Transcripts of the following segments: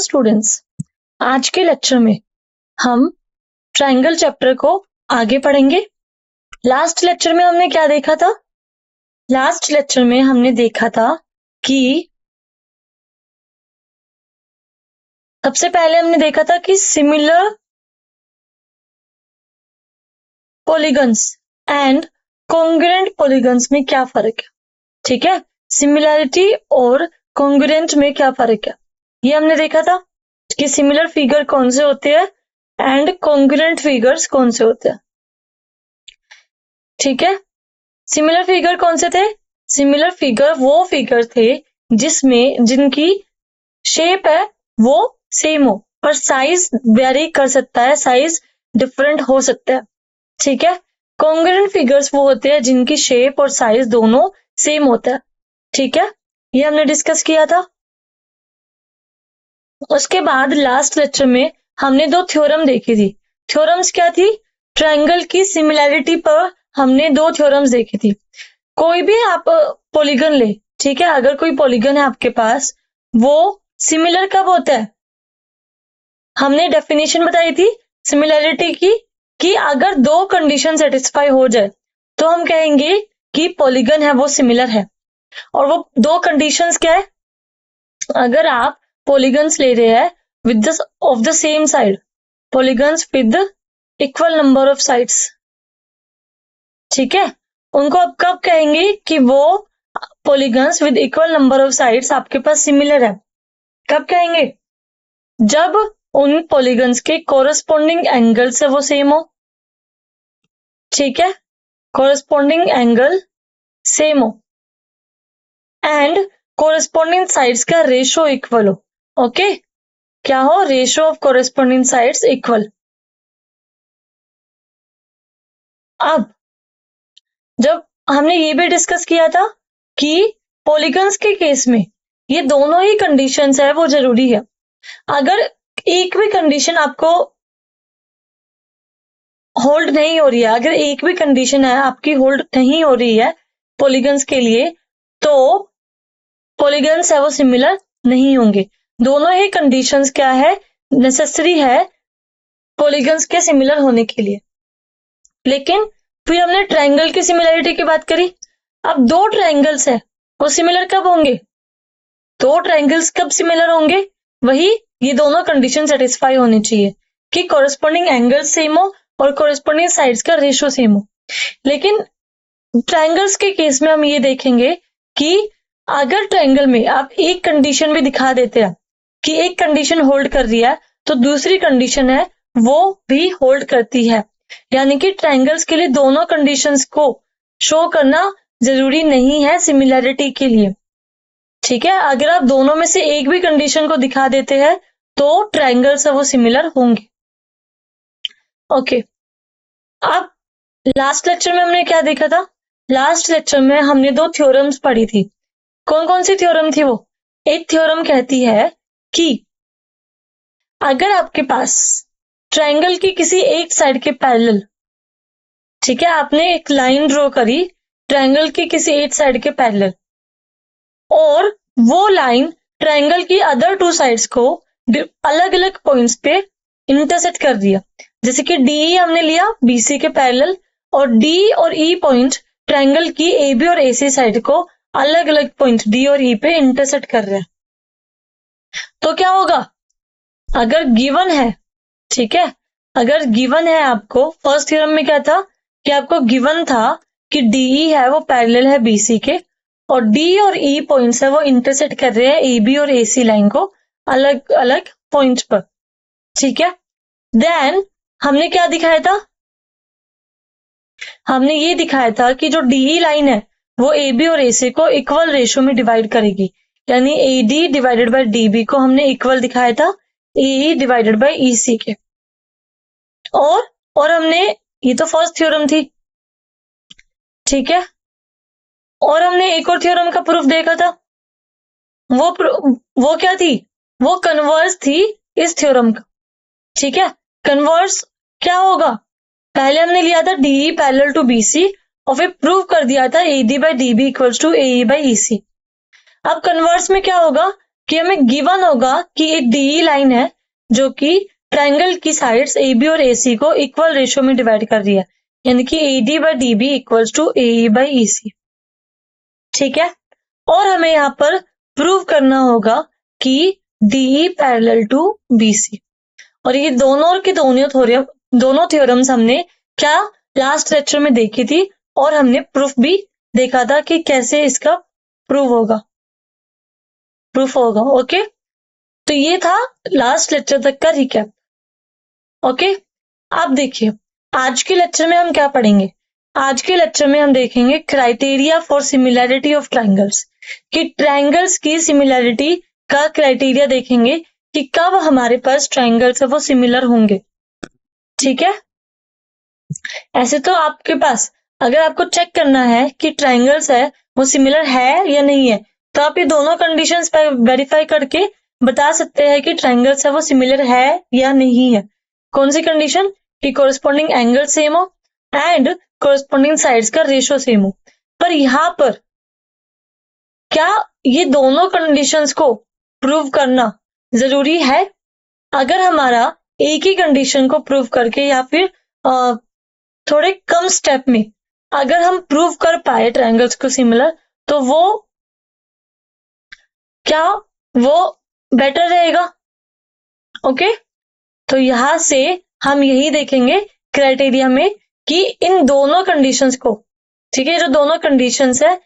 Students, आज के lecture में हम ट्रायंगल चैप्टर को आगे पढ़ेंगे। लास्ट लेक्चर में हमने क्या देखा था? लास्ट लेक्चर में हमने देखा था कि सबसे पहले हमने देखा था कि similar polygons and congruent polygons में क्या फर्क है। ठीक है, सिमिलैरिटी और कॉन्ग्रुएंट में क्या फर्क है ये हमने देखा था कि सिमिलर फिगर कौन से होते हैं एंड कॉन्ग्रुएंट फिगर्स कौन से होते हैं। ठीक है, सिमिलर फिगर कौन से थे? सिमिलर फिगर वो फिगर थे जिसमें जिनकी शेप है वो सेम हो पर साइज वेरी कर सकता है, साइज डिफरेंट हो सकता है। ठीक है, कॉन्ग्रुएंट फिगर्स वो होते हैं जिनकी शेप और साइज दोनों सेम होता है। ठीक है, ये हमने डिस्कस किया था। उसके बाद लास्ट लेक्चर में हमने दो थ्योरम देखी थी। थ्योरम्स क्या थी? ट्रायंगल की सिमिलैरिटी पर हमने दो थ्योरम्स देखी थी। कोई भी आप पॉलीगन ले, ठीक है, अगर कोई पॉलीगन है आपके पास वो सिमिलर कब होता है? हमने डेफिनेशन बताई थी सिमिलैरिटी की कि अगर दो कंडीशन सेटिस्फाई हो जाए तो हम कहेंगे कि पॉलीगन है वो सिमिलर है। और वो दो कंडीशंस क्या है? अगर आप पॉलीगन्स ले रहे हैं with of the same side, polygons with equal number of sides, ठीक है, उनको आप कब कहेंगे कि वो polygons with equal number of sides आपके पास सिमिलर है? कब कहेंगे? जब उन पॉलीगन्स के कोरस्पॉन्डिंग एंगल से वो सेम हो। ठीक है, कोरस्पॉन्डिंग एंगल सेम हो एंड कोरस्पॉन्डिंग साइड्स का रेशो इक्वल हो। ओके, क्या हो? Ratio of corresponding sides equal. अब जब हमने ये भी डिस्कस किया था कि पॉलीगन्स के केस में ये दोनों ही कंडीशंस है वो जरूरी है। अगर एक भी कंडीशन आपको होल्ड नहीं हो रही है, अगर एक भी कंडीशन है आपकी होल्ड नहीं हो रही है पॉलीगन्स के लिए, तो पॉलीगन्स है वो सिमिलर नहीं होंगे। दोनों ही कंडीशंस क्या है? नेसेसरी है पॉलीगन्स के सिमिलर होने के लिए। लेकिन फिर हमने ट्रायंगल की सिमिलैरिटी की बात करी। अब दो ट्रायंगल्स है वो सिमिलर कब होंगे? दो ट्रायंगल्स कब सिमिलर होंगे? वही ये दोनों कंडीशन सेटिस्फाई होनी चाहिए कि कोरस्पॉन्डिंग एंगल सेम हो और कोरस्पॉन्डिंग साइड्स का रेशियो सेम हो। लेकिन ट्रायंगल्स के केस में हम ये देखेंगे कि अगर ट्रायंगल में आप एक कंडीशन भी दिखा देते हैं कि एक कंडीशन होल्ड कर रही है तो दूसरी कंडीशन है वो भी होल्ड करती है। यानी कि ट्रायंगल्स के लिए दोनों कंडीशंस को शो करना जरूरी नहीं है सिमिलैरिटी के लिए। ठीक है, अगर आप दोनों में से एक भी कंडीशन को दिखा देते हैं तो ट्रायंगल्स है वो सिमिलर होंगे। ओके, अब लास्ट लेक्चर में हमने क्या देखा था? लास्ट लेक्चर में हमने दो थ्योरम्स पढ़ी थी। कौन कौन सी थ्योरम थी वो? एक थ्योरम कहती है कि अगर आपके पास ट्रायंगल की किसी एक साइड के पैरेलल, ठीक है, आपने एक लाइन ड्रॉ करी ट्रायंगल की किसी एक साइड के पैरेलल और वो लाइन ट्रायंगल की अदर टू साइड्स को अलग अलग पॉइंट्स पे इंटरसेक्ट कर दिया। जैसे कि डी हमने लिया बीसी के पैरेलल और डी और ई पॉइंट ट्रायंगल की एबी और एसी साइड को अलग अलग पॉइंट डी और ई पे इंटरसेक्ट कर रहे हैं। तो क्या होगा? अगर गिवन है, ठीक है, अगर गिवन है आपको, फर्स्ट थ्योरम में क्या था कि आपको गिवन था कि डीई है वो पैरेलल है बीसी के और डी और ई पॉइंट्स है वो इंटरसेक्ट कर रहे हैं एबी और एसी लाइन को अलग अलग पॉइंट पर। ठीक है, देन हमने क्या दिखाया था? हमने ये दिखाया था कि जो डीई लाइन है वो एबी और एसी को इक्वल रेशियो में डिवाइड करेगी। यानी एडी डिवाइडेड बाय डीबी को हमने इक्वल दिखाया था ई डिवाइडेड बाय ईसी के। और हमने, ये तो फर्स्ट थ्योरम थी, ठीक है, और हमने एक और थ्योरम का प्रूफ देखा था। वो क्या थी? वो कन्वर्स थी इस थ्योरम का। ठीक है, कन्वर्स क्या होगा? पहले हमने लिया था डीई पैरेलल टू बीसी और फिर प्रूव कर दिया था AD by DB equals to AE by EC. अब कन्वर्स में क्या होगा? कि हमें गिवन होगा कि एक डीई लाइन है जो कि ट्राइंगल की साइड्स ए बी और ए सी को इक्वल रेशियो में डिवाइड कर रही है, यानी कि A D by D B equals to A E by E C. ठीक है, और हमें यहाँ पर प्रूव करना होगा कि DE parallel to B C. और ये दोनों थ्योरम्स हमने क्या लास्ट लेक्चर में देखी थी, और हमने प्रूफ भी देखा था कि कैसे इसका प्रूफ होगा। ओके, तो ये था लास्ट लेक्चर तक का रिकैप। ओके, अब देखिए आज के लेक्चर में हम क्या पढ़ेंगे। आज के लेक्चर में हम देखेंगे criteria for similarity of triangles, कि ट्राइंगल्स की सिमिलैरिटी का क्राइटेरिया देखेंगे कि कब हमारे पास ट्राइंगल्स है वो सिमिलर होंगे। ठीक है, ऐसे तो आपके पास अगर आपको चेक करना है कि ट्राइंगल्स है वो सिमिलर है या नहीं है, तो आप ये दोनों कंडीशंस वेरीफाई करके बता सकते हैं कि ट्राइंगल्स है वो सिमिलर है या नहीं है। कौन सी कंडीशन? कि कोरिस्पोंडिंग एंगल सेम हो एंड कोरिस्पोंडिंग साइड्स का रेशियो सेम हो। पर यहाँ पर क्या ये दोनों कंडीशंस को प्रूव करना जरूरी है? अगर हमारा एक ही कंडीशन को प्रूव करके या फिर थोड़े कम स्टेप में अगर हम प्रूव कर पाए ट्रायंगल्स को सिमिलर, तो वो बेटर रहेगा। ओके, तो यहां से हम यही देखेंगे क्राइटेरिया में कि इन दोनों कंडीशंस को, ठीक है, जो दोनों कंडीशंस है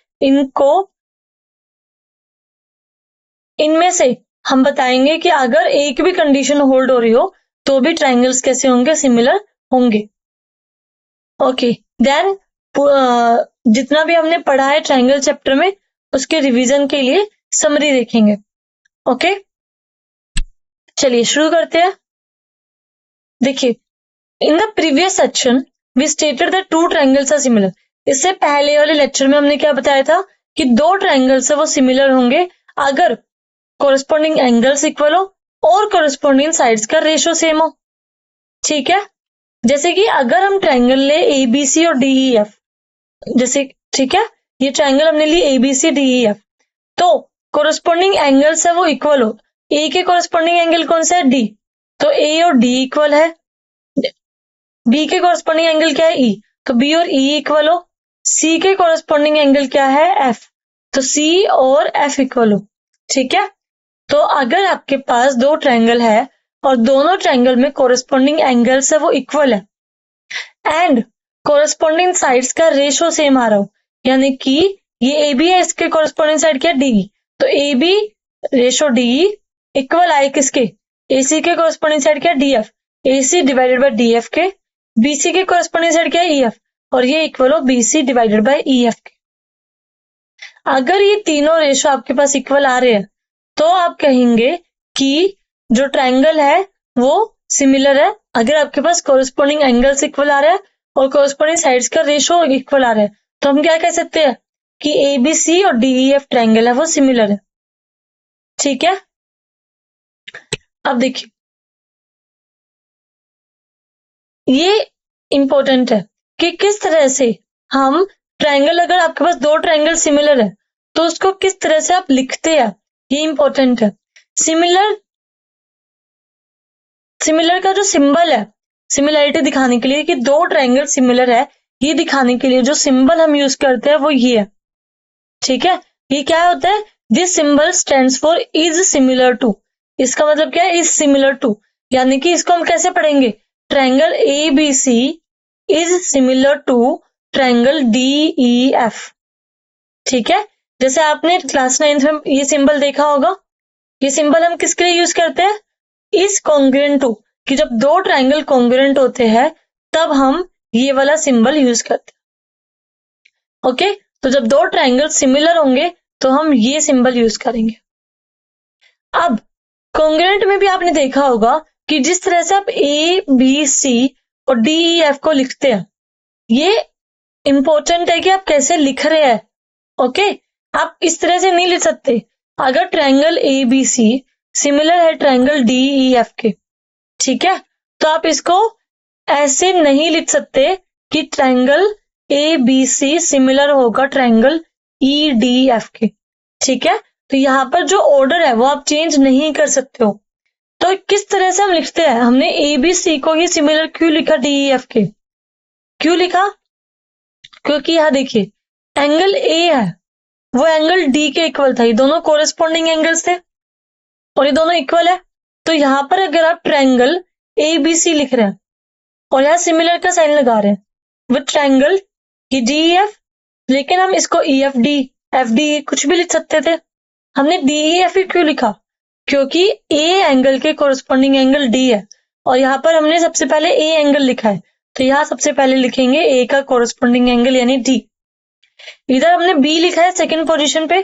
इनमें से हम बताएंगे कि अगर एक भी कंडीशन होल्ड हो रही हो तो भी ट्रायंगल्स कैसे होंगे? सिमिलर होंगे। ओके, देन जितना भी हमने पढ़ा है ट्रायंगल चैप्टर में उसके रिवीजन के लिए समरी देखेंगे। ओके, चलिए शुरू करते हैं। देखिए, in the previous section we stated that two triangles are similar. इससे पहले वाले लेक्चर में हमने क्या बताया था कि दो ट्रायंगल्स है वो सिमिलर होंगे अगर कोरिस्पोंडिंग एंगल्स इक्वल हो और कोरिस्पोंडिंग साइड्स का रेशियो सेम हो। ठीक है, जैसे कि अगर हम ट्रायंगल ले ए बी सी और डी ई एफ, जैसे, ठीक है, ये ट्रायंगल हमने ली A B C D E F, तो कोरिस्पोंडिंग एंगल्स है वो इक्वल हो। ए के कोरिस्पोंडिंग एंगल कौन सा है? डी, तो ए और डी इक्वल है। बी के कोरिस्पोंडिंग एंगल क्या है? ई, तो बी और ई इक्वल हो। सी के कोरिस्पोंडिंग एंगल क्या है? एफ, तो सी और एफ इक्वल हो। ठीक है, तो अगर आपके पास दो ट्रायंगल है और दोनों ट्रायंगल में कोरिस्पोंडिंग एंगल्स है वो इक्वल है एंड कोरिस्पोंडिंग साइड्स का रेशियो सेम आ रहा हो, यानी कि ये ए बी है, इसके कोरिस्पोंडिंग साइड क्या है? डी, तो A B ratio D equal आए किसके? ए सी के कोरिस्पोंडिंग साइड क्या है? D F, A C divided by D F के। बी सी के कोरिस्पोंडिंग साइड क्या है? ई एफ, और ये इक्वल हो B C divided by E F के। अगर ये तीनों रेशियो आपके पास इक्वल आ रहे हैं तो आप कहेंगे कि जो ट्रायंगल है वो सिमिलर है। अगर आपके पास कोरिस्पोंडिंग एंगल्स इक्वल आ रहा है और कोरिस्पोंडिंग साइड्स का रेशियो इक्वल आ रहा है, तो हम क्या कह सकते हैं कि ए बी सी और डी ई एफ ट्रायंगल है वो सिमिलर है। ठीक है, अब देखिए, ये इंपॉर्टेंट है कि किस तरह से हम ट्रायंगल, अगर आपके पास दो ट्रायंगल सिमिलर है तो उसको किस तरह से आप लिखते हैं, ये इंपॉर्टेंट है। सिमिलर का जो सिंबल है, सिमिलरिटी दिखाने के लिए कि दो ट्रायंगल सिमिलर है, ये दिखाने के लिए जो सिंबल हम यूज करते हैं वो ये है। ठीक है, ये क्या होता है? This symbol stands for is similar to. इसका मतलब क्या है? इज सिमिलर टू, यानी कि इसको हम कैसे पढ़ेंगे? Triangle A B C is similar to triangle D E F. ठीक है, जैसे आपने क्लास 9th में ये सिंबल देखा होगा। ये सिंबल हम किसके लिए यूज करते हैं? इज कॉन्ग्रुएंट टू, कि जब दो ट्रायंगल कॉन्ग्रुएंट होते हैं तब हम ये वाला सिंबल यूज करते हैं। ओके, तो जब दो ट्रायंगल सिमिलर होंगे तो हम ये सिंबल यूज करेंगे। अब कॉन्ग्रुएंट में भी आपने देखा होगा कि जिस तरह से आप ए बी सी और डी ई एफ को लिखते हैं, ये इंपॉर्टेंट है कि आप कैसे लिख रहे हैं। ओके, आप इस तरह से नहीं लिख सकते। अगर triangle A B C similar है ट्रायंगल डी ई एफ के, ठीक है, तो आप इसको ऐसे नहीं लिख सकते कि triangle A B C similar होगा ट्रायंगल ई डी एफ के। ठीक है, तो तो यहाँ पर जो ऑर्डर है वो आप चेंज नहीं कर सकते हो। तो किस तरह से हम लिखते हैं, हमने ए बी सी को ही सिमिलर क्यों लिखा डी ई एफ के, क्यों लिखा, क्योंकि यहाँ देखिए एंगल ए है वो एंगल डी के इक्वल था, ये दोनों कोरेस्पॉन्डिंग एंगल्स थे और ये दोनों इक्वल है। तो यहाँ पर अगर आप ट्रायंगल ए बी सी लिख रहे हैं और यहाँ सिमिलर का साइन लगा रहे हैं विद ट्रायंगल ये डी एफ, लेकिन हम इसको ई एफ डी कुछ भी लिख सकते थे। हमने डी ई एफ क्यों लिखा, क्योंकि ए एंगल के कोरेस्पॉन्डिंग एंगल डी है और यहाँ पर हमने सबसे पहले ए एंगल लिखा है, तो यहाँ सबसे पहले लिखेंगे ए का कोरेस्पॉन्डिंग एंगल यानी डी। इधर हमने बी लिखा है सेकंड पोजीशन पे,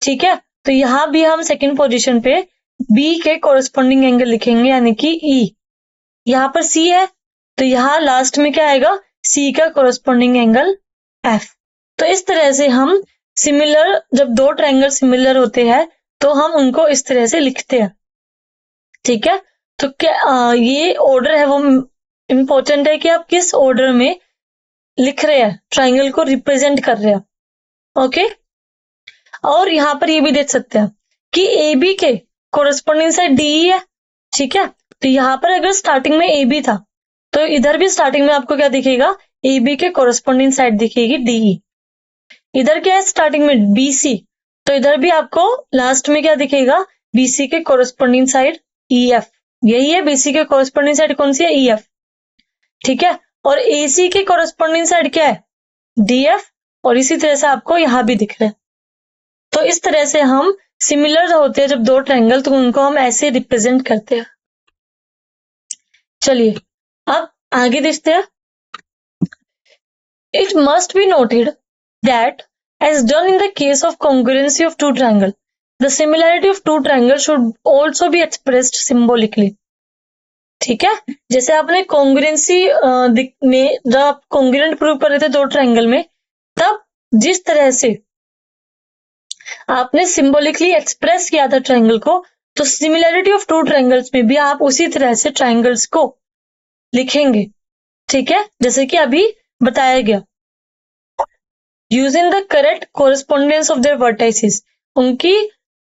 ठीक है, तो यहाँ भी हम सेकंड पोजीशन पे बी के कोरेस्पॉन्डिंग एंगल लिखेंगे यानी कि ई। यहाँ पर सी है तो यहाँ लास्ट में क्या आएगा, सी का कोरेस्पॉन्डिंग एंगल एफ। तो इस तरह से हम सिमिलर, जब दो ट्रायंगल सिमिलर होते हैं तो हम उनको इस तरह से लिखते हैं, ठीक है। तो क्या ये ऑर्डर है वो इंपॉर्टेंट है कि आप किस ऑर्डर में लिख रहे हैं, ट्रायंगल को रिप्रेजेंट कर रहे हैं, ओके। और यहाँ पर ये भी देख सकते हैं कि ए बी के कोरेस्पॉन्डिंग साइड डी है, ठीक है। तो यहाँ पर अगर स्टार्टिंग में ए बी था तो इधर भी स्टार्टिंग में आपको क्या दिखेगा, ए बी के कोरेस्पॉन्डिंग साइड दिखेगी डी। इधर क्या है स्टार्टिंग में बी सी, तो इधर भी आपको लास्ट में क्या दिखेगा, बीसी के कोरेस्पॉन्डिंग साइड ई एफ। यही है बीसी के कोरेस्पॉन्डिंग साइड कौन सी है, ई एफ, ठीक है। और एसी के कोरेस्पॉन्डिंग साइड क्या है, डी एफ, और इसी तरह से आपको यहाँ भी दिख रहा है। तो इस तरह से हम सिमिलर होते हैं जब दो ट्रायंगल तो उनको हम ऐसे रिप्रेजेंट करते हैं। चलिए अब आगे देखते हैं। It must be noted that as done in the case of congruency of two triangle, the similarity of two triangles should also be expressed symbolically, ठीक है। जैसे आपने कॉन्ग्रुएंसी में जब आप कॉन्ग्रुएंट प्रूव कर रहे थे दो ट्रायंगल में, तब जिस तरह से आपने सिंबॉलिकली एक्सप्रेस किया था ट्रायंगल को, तो सिमिलैरिटी ऑफ टू ट्रायंगल्स में भी आप उसी तरह से ट्रायंगल्स को लिखेंगे, ठीक है, जैसे कि अभी बताया गया। Using the correct correspondence of their vertices, उनकी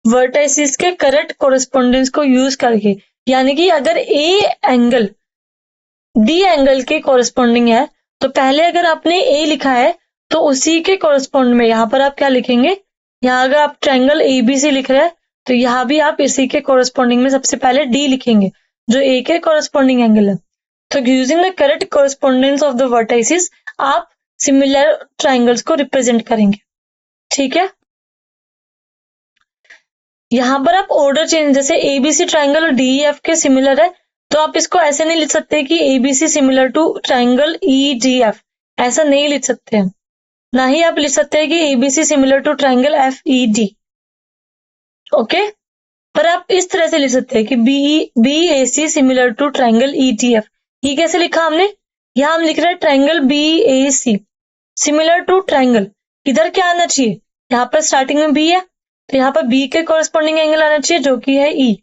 वर्टाइसिस के करेक्ट कोरेस्पोंडेंस को यूज करके, यानी कि अगर ए एंगल डी एंगल के कोरेस्पोंडिंग है तो पहले अगर आपने ए लिखा है तो उसी के कोरेस्पोंड में यहाँ पर आप क्या लिखेंगे, यहाँ अगर आप ट्रायंगल एबीसी लिख रहे हैं तो यहाँ भी आप इसी के कोरेस्पोंडिंग में सबसे पहले डी लिखेंगे जो ए के कोरेस्पोंडिंग एंगल है। तो using the correct correspondence of the vertices आप सिमिलर ट्रायंगल्स को रिप्रेजेंट करेंगे, ठीक है। यहाँ पर आप ऑर्डर चेंज, जैसे एबीसी ट्रायंगल और डीईएफ के सिमिलर है तो आप इसको ऐसे नहीं लिख सकते कि ABC similar to triangle EDF, ऐसा नहीं लिख सकते हैं। ना ही आप लिख सकते हैं कि ABC similar to triangle FED, okay. पर आप इस तरह से लिख सकते हैं कि BAC similar to triangle EDF. ये कैसे लिखा हमने, यहाँ हम लिख रहे हैं triangle BAC similar to triangle, इधर क्या आना चाहिए, यहाँ पर स्टार्टिंग में बी है तो यहाँ पर बी के कोरेस्पोंडिंग एंगल आना चाहिए जो कि है ई।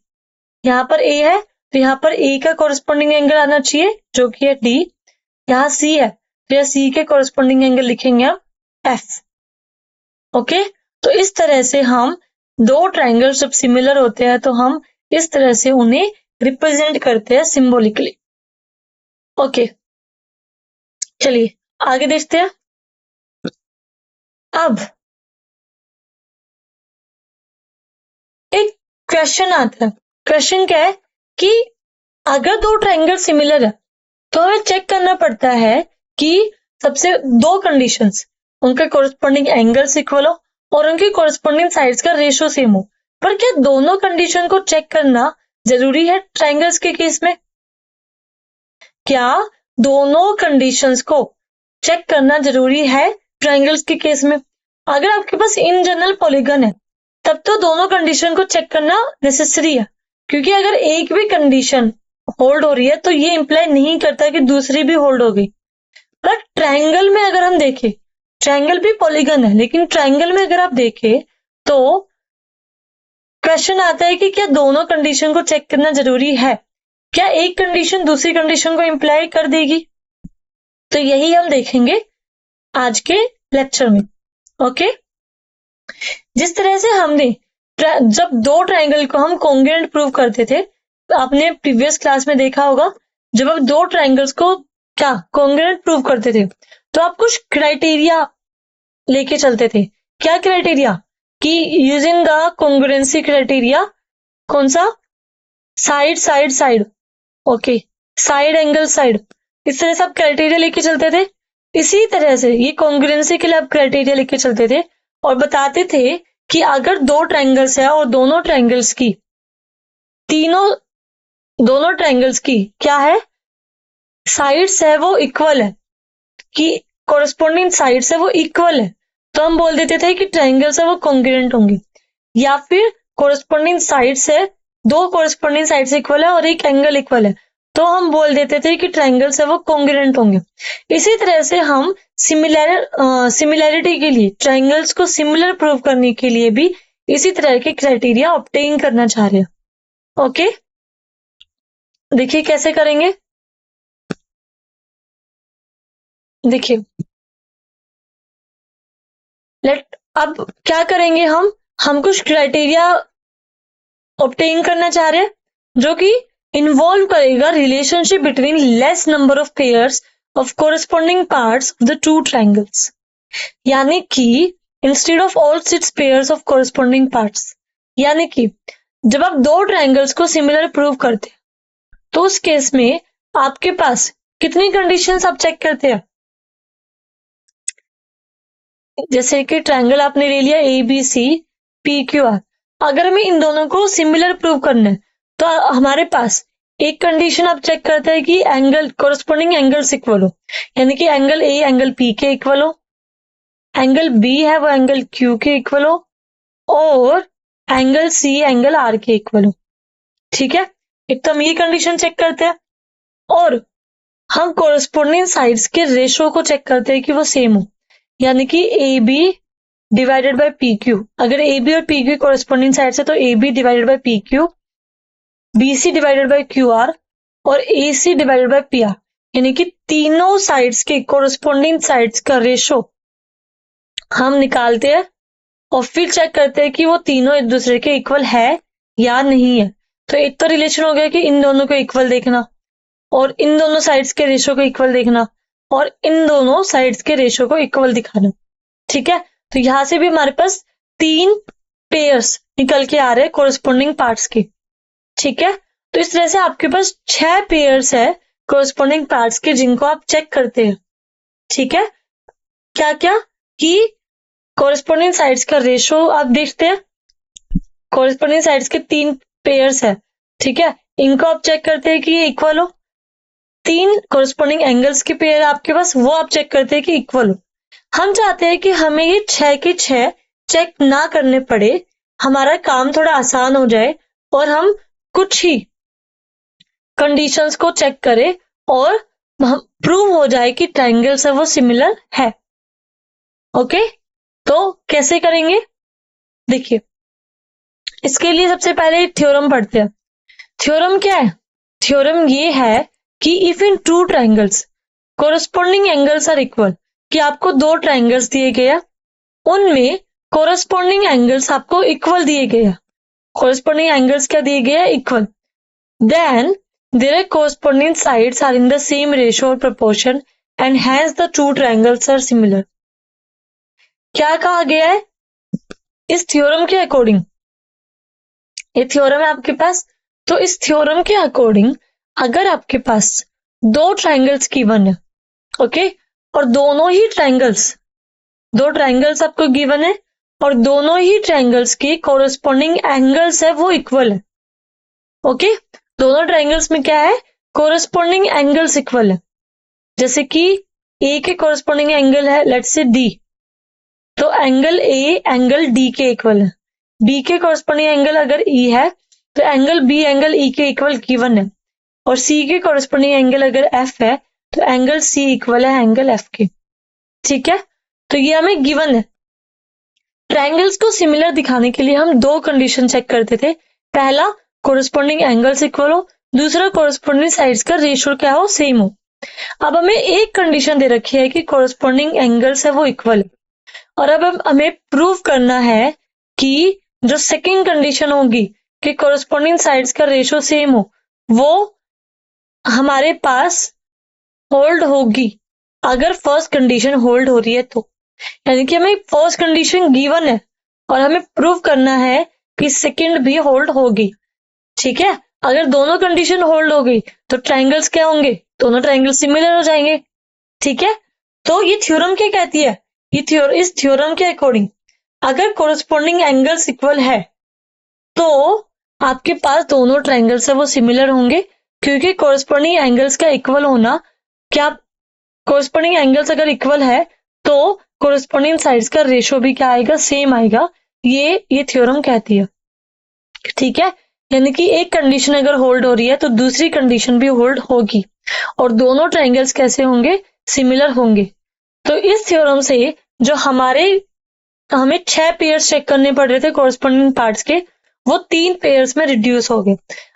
यहाँ पर ए है तो यहाँ पर ए का कोरेस्पोंडिंग एंगल आना चाहिए जो कि है डी। यहाँ सी है तो यहाँ सी के कोरेस्पोंडिंग एंगल लिखेंगे हम एफ, ओके। तो इस तरह से हम दो ट्रायंगल जब सिमिलर होते हैं तो हम इस तरह से उन्हें रिप्रेजेंट करते हैं सिंबॉलिकली, ओके। चलिए आगे देखते हैं। अब एक क्वेश्चन आता है, क्वेश्चन क्या है कि अगर दो ट्रायंगल सिमिलर है तो हमें चेक करना पड़ता है कि सबसे दो कंडीशंस, उनके कोरेस्पोंडिंग एंगल्स इक्वल हो और उनकी कोरेस्पोंडिंग साइड्स का रेशियो सेम हो। पर क्या दोनों कंडीशन को चेक करना जरूरी है ट्रायंगल्स के केस में? क्या दोनों कंडीशंस को चेक करना जरूरी है ट्रायंगल्स के केस में? अगर आपके पास इन जनरल पॉलीगन है तब तो दोनों कंडीशन को चेक करना नेसेसरी है, क्योंकि अगर एक भी कंडीशन होल्ड हो रही है तो ये इंप्लाई नहीं करता कि दूसरी भी होल्ड हो गई। पर ट्रायंगल में अगर हम देखें, ट्रायंगल भी पॉलीगन है लेकिन ट्रायंगल में अगर आप देखें तो क्वेश्चन आता है कि क्या दोनों कंडीशन को चेक करना जरूरी है? क्या एक कंडीशन दूसरी कंडीशन को इंप्लाई कर देगी? तो यही हम देखेंगे आज के लेक्चर में, ओके। जिस तरह से हमने जब दो ट्रायंगल को हम कॉन्ग्रुएंट प्रूव करते थे, आपने प्रीवियस क्लास में देखा होगा, जब आप दो ट्रायंगल्स को क्या कॉन्ग्रुएंट प्रूव करते थे तो आप कुछ क्राइटेरिया लेके चलते थे। क्या क्राइटेरिया? कि यूजिंग द कॉन्ग्रुएंसी क्राइटेरिया, कौन सा? Side side side, okay, side angle side, इस तरह से आप क्राइटेरिया लेके चलते थे। इसी तरह से ये कॉन्ग्रुएंसी के लिए आप क्राइटेरिया लेके चलते थे और बताते थे कि अगर दो ट्रायंगल्स है और दोनों ट्रायंगल्स की क्या है, साइड्स है वो इक्वल है, कि कॉरेस्पॉन्डिंग साइड्स है वो इक्वल है, तो हम बोल देते थे कि ट्रायंगल्स है वो कॉन्ग्रुएंट होंगे। या फिर कॉरेस्पॉन्डिंग साइड्स है, दो कॉरेस्पॉन्डिंग साइड्स इक्वल है और एक एंगल इक्वल है, तो हम बोल देते थे कि ट्रायंगल्स है वो कॉन्ग्रुएंट होंगे। इसी तरह से हम सिमिलैरिटी के लिए, ट्रायंगल्स को सिमिलर प्रूव करने के लिए भी इसी तरह के क्राइटेरिया ऑब्टेन करना चाह रहे हैं। ओके, देखिए कैसे करेंगे। देखिए अब क्या करेंगे, हम कुछ क्राइटेरिया ऑब्टेन करना चाह रहे हैं जो कि इन्वॉल्व करेगा relationship between less number of pairs of corresponding parts of the two triangles, यानी कि instead of all 6 pairs of corresponding parts, यानी कि जब आप दो ट्रायंगल्स को सिमिलर प्रूव करते हैं तो उस केस में आपके पास कितनी कंडीशंस आप चेक करते हैं। जैसे कि ट्रायंगल आपने ले लिया ABC PQR, अगर हमें इन दोनों को सिमिलर प्रूव करना है तो हमारे पास एक कंडीशन आप चेक करते हैं कि एंगल कॉरेस्पॉन्डिंग एंगल्स इक्वल हो, यानी कि एंगल A एंगल P के इक्वल हो, एंगल B है वो एंगल Q के इक्वल हो, और एंगल C एंगल R के इक्वल हो। ठीक है, एक तो हम ये कंडीशन चेक करते हैं और हम कॉरेस्पॉन्डिंग साइड्स के रेशो को चेक करते हैं कि वो सेम हो, यानी कि AB डिवाइडेड बाय PQ, अगर AB और PQ कॉरेस्पॉन्डिंग साइड्स है तो AB divided by PQ, BC divided bye QR और AC डिवाइडेड बाय PR, यानी कि तीनों साइड्स के कॉरेस्पॉन्डिंग साइड्स का रेशो हम निकालते हैं और फिर चेक करते हैं कि वो तीनों एक दूसरे के इक्वल है या नहीं है। तो एक तो रिलेशन हो गया कि इन दोनों को इक्वल देखना, और इन दोनों साइड्स के रेशो को इक्वल देखना, और इन दोनों साइड्स के रेशो को इक्वल दिखाना। ठीक है, तो यहां से भी हमारे पास 3 पेयर्स निकल के आ रहे हैं कॉरेस्पॉन्डिंग पार्ट्स के। ठीक है, तो इस तरह से आपके पास 6 पेयर्स है कॉरेस्पॉन्डिंग पार्ट्स के जिनको आप चेक करते हैं। ठीक है, क्या क्या? कि कॉरेस्पॉन्डिंग साइड्स का रेशो आप देखते हैं, कॉरेस्पॉन्डिंग साइड्स के 3 पेयर्स है, ठीक है, इनको आप चेक करते हैं कि ये इक्वल हो। 3 कॉरेस्पॉन्डिंग एंगल्स के पेयर आपके पास, वो आप चेक करते हैं कि इक्वल हो। हम चाहते हैं कि हमें ये 6 के 6 चेक ना करने पड़े, हमारा काम थोड़ा आसान हो जाए और हम कुछ ही कंडीशंस को चेक करें और प्रूव हो जाए कि ट्रायंगल्स है वो सिमिलर है। ओके, तो कैसे करेंगे? देखिए, इसके लिए सबसे पहले थ्योरम पढ़ते हैं। थ्योरम क्या है? थ्योरम ये है कि if in two triangles corresponding angles are equal, कि आपको दो ट्रायंगल्स दिए गए हैं, उनमें कोरेस्पॉन्डिंग एंगल्स आपको इक्वल दिए गए हैं। कोरेस्पॉन्डिंग एंगल्स क्या दिए गए हैं? Equal. Then their corresponding sides are in the same ratio or proportion and hence the two triangles are similar. क्या कहा गया है इस थ्योरम के अकॉर्डिंग? ये थ्योरम है आपके पास, तो इस थ्योरम के अकॉर्डिंग अगर आपके पास दो ट्रायंगल्स गिवन है, ओके, और दो ट्रायंगल्स आपको गिवन है और दोनों ही ट्रायंगल्स के कोरेस्पॉन्डिंग एंगल्स है वो इक्वल है। ओके, दोनों ट्रायंगल्स में क्या है? कोरेस्पॉन्डिंग एंगल्स इक्वल है। जैसे कि ए के कोरेस्पॉन्डिंग एंगल है लेट्स से डी, तो एंगल ए एंगल डी के इक्वल है। बी के कोरेस्पॉन्डिंग एंगल अगर ई है तो एंगल बी एंगल ई के इक्वल गिवन है, और सी के कोरेस्पॉन्डिंग एंगल अगर एफ है तो एंगल सी इक्वल है एंगल एफ के। ठीक है, तो ये हमें गिवन है। ट्रायंगल्स को सिमिलर दिखाने के लिए हम दो कंडीशन चेक करते थे। पहला, कोरेस्पॉन्डिंग एंगल्स इक्वल हो, दूसरा कोरेस्पॉन्डिंग साइड्स का रेशियो क्या हो? सेम हो। अब हमें एक कंडीशन दे रखी है कि कोरेस्पॉन्डिंग एंगल्स है वो इक्वल है, और अब हमें प्रूव करना है कि जो सेकंड कंडीशन होगी कि कोरस्पॉन्डिंग साइड्स का रेशो सेम हो, वो हमारे पास होल्ड होगी अगर फर्स्ट कंडीशन होल्ड हो रही है तो। यानी कि हमें फर्स्ट कंडीशन गिवन है और हमें प्रूव करना है कि सेकंड भी होल्ड होगी। ठीक है, अगर दोनों कंडीशन होल्ड हो गई तो ट्रायंगल्स क्या होंगे, दोनों ट्रायंगल सिमिलर हो जाएंगे। ठीक है, तो ये थ्योरम क्या कहती है, इस थ्योरम के अकॉर्डिंग अगर कोरस्पॉन्डिंग एंगल्स इक्वल है तो आपके पास दोनों ट्रायंगल्स है वो सिमिलर होंगे, क्योंकि कोरस्पॉन्डिंग एंगल्स का इक्वल होना, क्या कोरस्पॉन्डिंग एंगल्स अगर इक्वल है तो कोरस्पॉन्डिंग साइड्स का रेशो भी क्या आएगा, सेम आएगा। ये थ्योरम कहती है। ठीक है, यानी कि एक कंडीशन अगर होल्ड हो रही है तो दूसरी कंडीशन भी होल्ड होगी और दोनों ट्रायंगल्स कैसे होंगे, सिमिलर होंगे। तो इस थ्योरम से जो हमें 6 पेयर्स चेक करने पड़ रहे थे कोरस्पॉन्डिंग पार्ट्स के, वो 3 पेयर्स में रिड्यूस हो गए।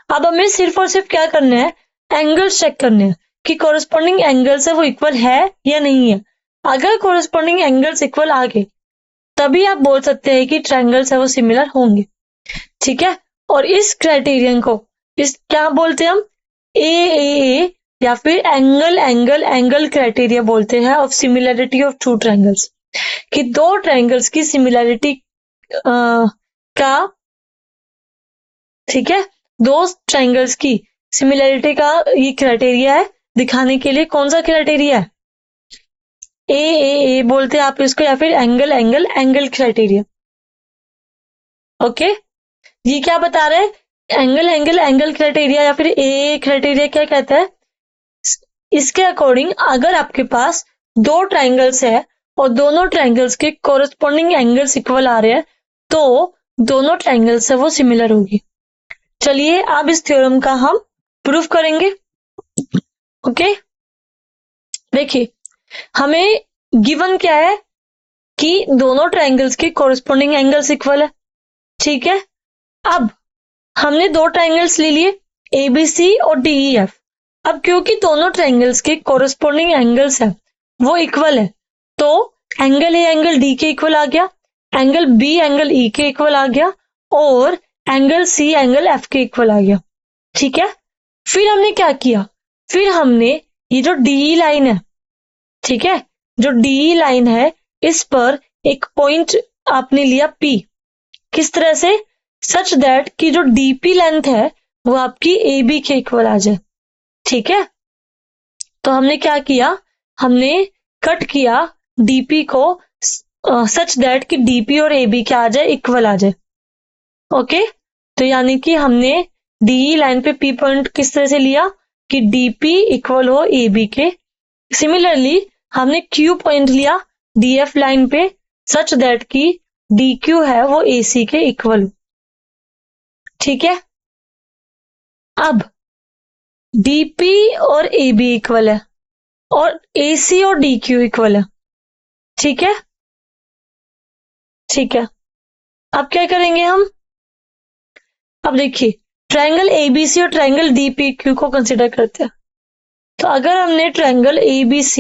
अब हमें सिर्फ और सिर्फ क्या करना है, एंगल्स चेक करने हैं कि कोरस्पॉन्डिंग एंगल्स है वो इक्वल है या नहीं है। अगर कोरस्पॉन्डिंग एंगल्स इक्वल आ गए तभी आप बोल सकते हैं कि ट्रायंगल्स है वो सिमिलर होंगे। ठीक है, और इस क्राइटेरियन को इस क्या बोलते हैं हम, ए या फिर एंगल क्राइटेरिया बोलते हैं of similarity of two triangles, कि दो ट्रायंगल्स की सिमिलरिटी का, ठीक है, दो ट्रायंगल्स की सिमिलरिटी का ये क्राइटेरिया है दिखाने के लिए। कौन सा क्राइटेरिया है, ए बोलते हैं आप इसको, या फिर एंगल क्राइटेरिया। ओके, ये क्या बता रहे हैं, एंगल क्राइटेरिया या फिर ए क्राइटेरिया क्या कहता है, इसके अकॉर्डिंग अगर आपके पास दो ट्रायंगल्स है और दोनों ट्रायंगल्स के कोरस्पॉन्डिंग एंगल्स इक्वल आ रहे हैं तो दोनों ट्रायंगल्स है वो सिमिलर होगी। चलिए अब इस थ्योरम का हम प्रूफ करेंगे। ओके, देखिए हमें गिवन क्या है कि दोनों ट्रायंगल्स के कोरस्पॉन्डिंग एंगल्स इक्वल है। ठीक है, अब हमने दो ट्रायंगल्स ले लिए ABC और DEF। अब क्योंकि दोनों ट्रायंगल्स के कोरस्पॉन्डिंग एंगल्स है वो इक्वल है तो एंगल A एंगल D के इक्वल आ गया, एंगल B एंगल E के इक्वल आ गया और एंगल C एंगल F के इक्वल आ गया। ठीक है, फिर हमने क्या किया, फिर हमने ये जो DE लाइन है, ठीक है, जो DE लाइन है इस पर एक पॉइंट आपने लिया P, किस तरह से, सच दैट कि जो DP लेंथ है वो आपकी AB के इक्वल आ जाए। ठीक है, तो हमने क्या किया, हमने कट किया DP को सच दैट कि DP और AB क्या आ जाए, इक्वल आ जाए। ओके, तो यानी कि हमने DE लाइन पे P पॉइंट किस तरह से लिया कि DP इक्वल हो AB के। सिमिलरली हमने Q पॉइंट लिया DF लाइन पे सच दैट कि DQ है वो AC के इक्वल। ठीक है, अब DP और AB इक्वल है और AC और DQ इक्वल है। ठीक है, ठीक है, अब क्या करेंगे हम, अब देखिए ट्रायंगल ABC और ट्रायंगल DPQ को कंसिडर करते हैं। तो अगर हमने triangle ABC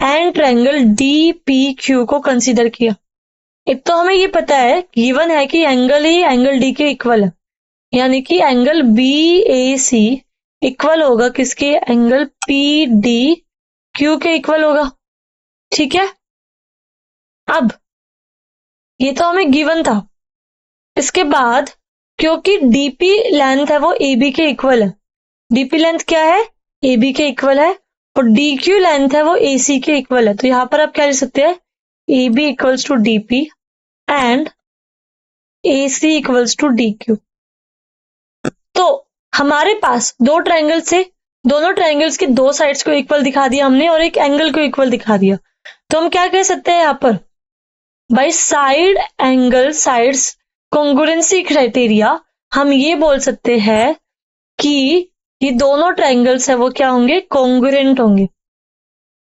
and triangle DPQ को कंसिडर किया, एक तो हमें ये पता है गिवन है कि एंगल ही एंगल D के इक्वल है, यानी कि एंगल BAC इक्वल होगा किसके, एंगल PDQ के इक्वल होगा। ठीक है, अब ये तो हमें गिवन था। इसके बाद क्योंकि DP लेंथ है वो AB के इक्वल है, DP लेंथ क्या है, AB के इक्वल है, और DQ लेंथ है वो AC के इक्वल है। तो यहां पर आप क्या लिख सकते हैं, AB equals to DP and AC equals to DQ। तो हमारे पास दो ट्रायंगल से, दोनों ट्रायंगल्स के दो साइड्स को इक्वल दिखा दिया हमने और एक एंगल को इक्वल दिखा दिया। तो हम क्या कह सकते हैं यहाँ पर, bye side angle sides congruency criteria हम ये बोल सकते हैं कि ये दोनों ट्रायंगल्स है वो क्या होंगे, कॉन्ग्रुएंट होंगे।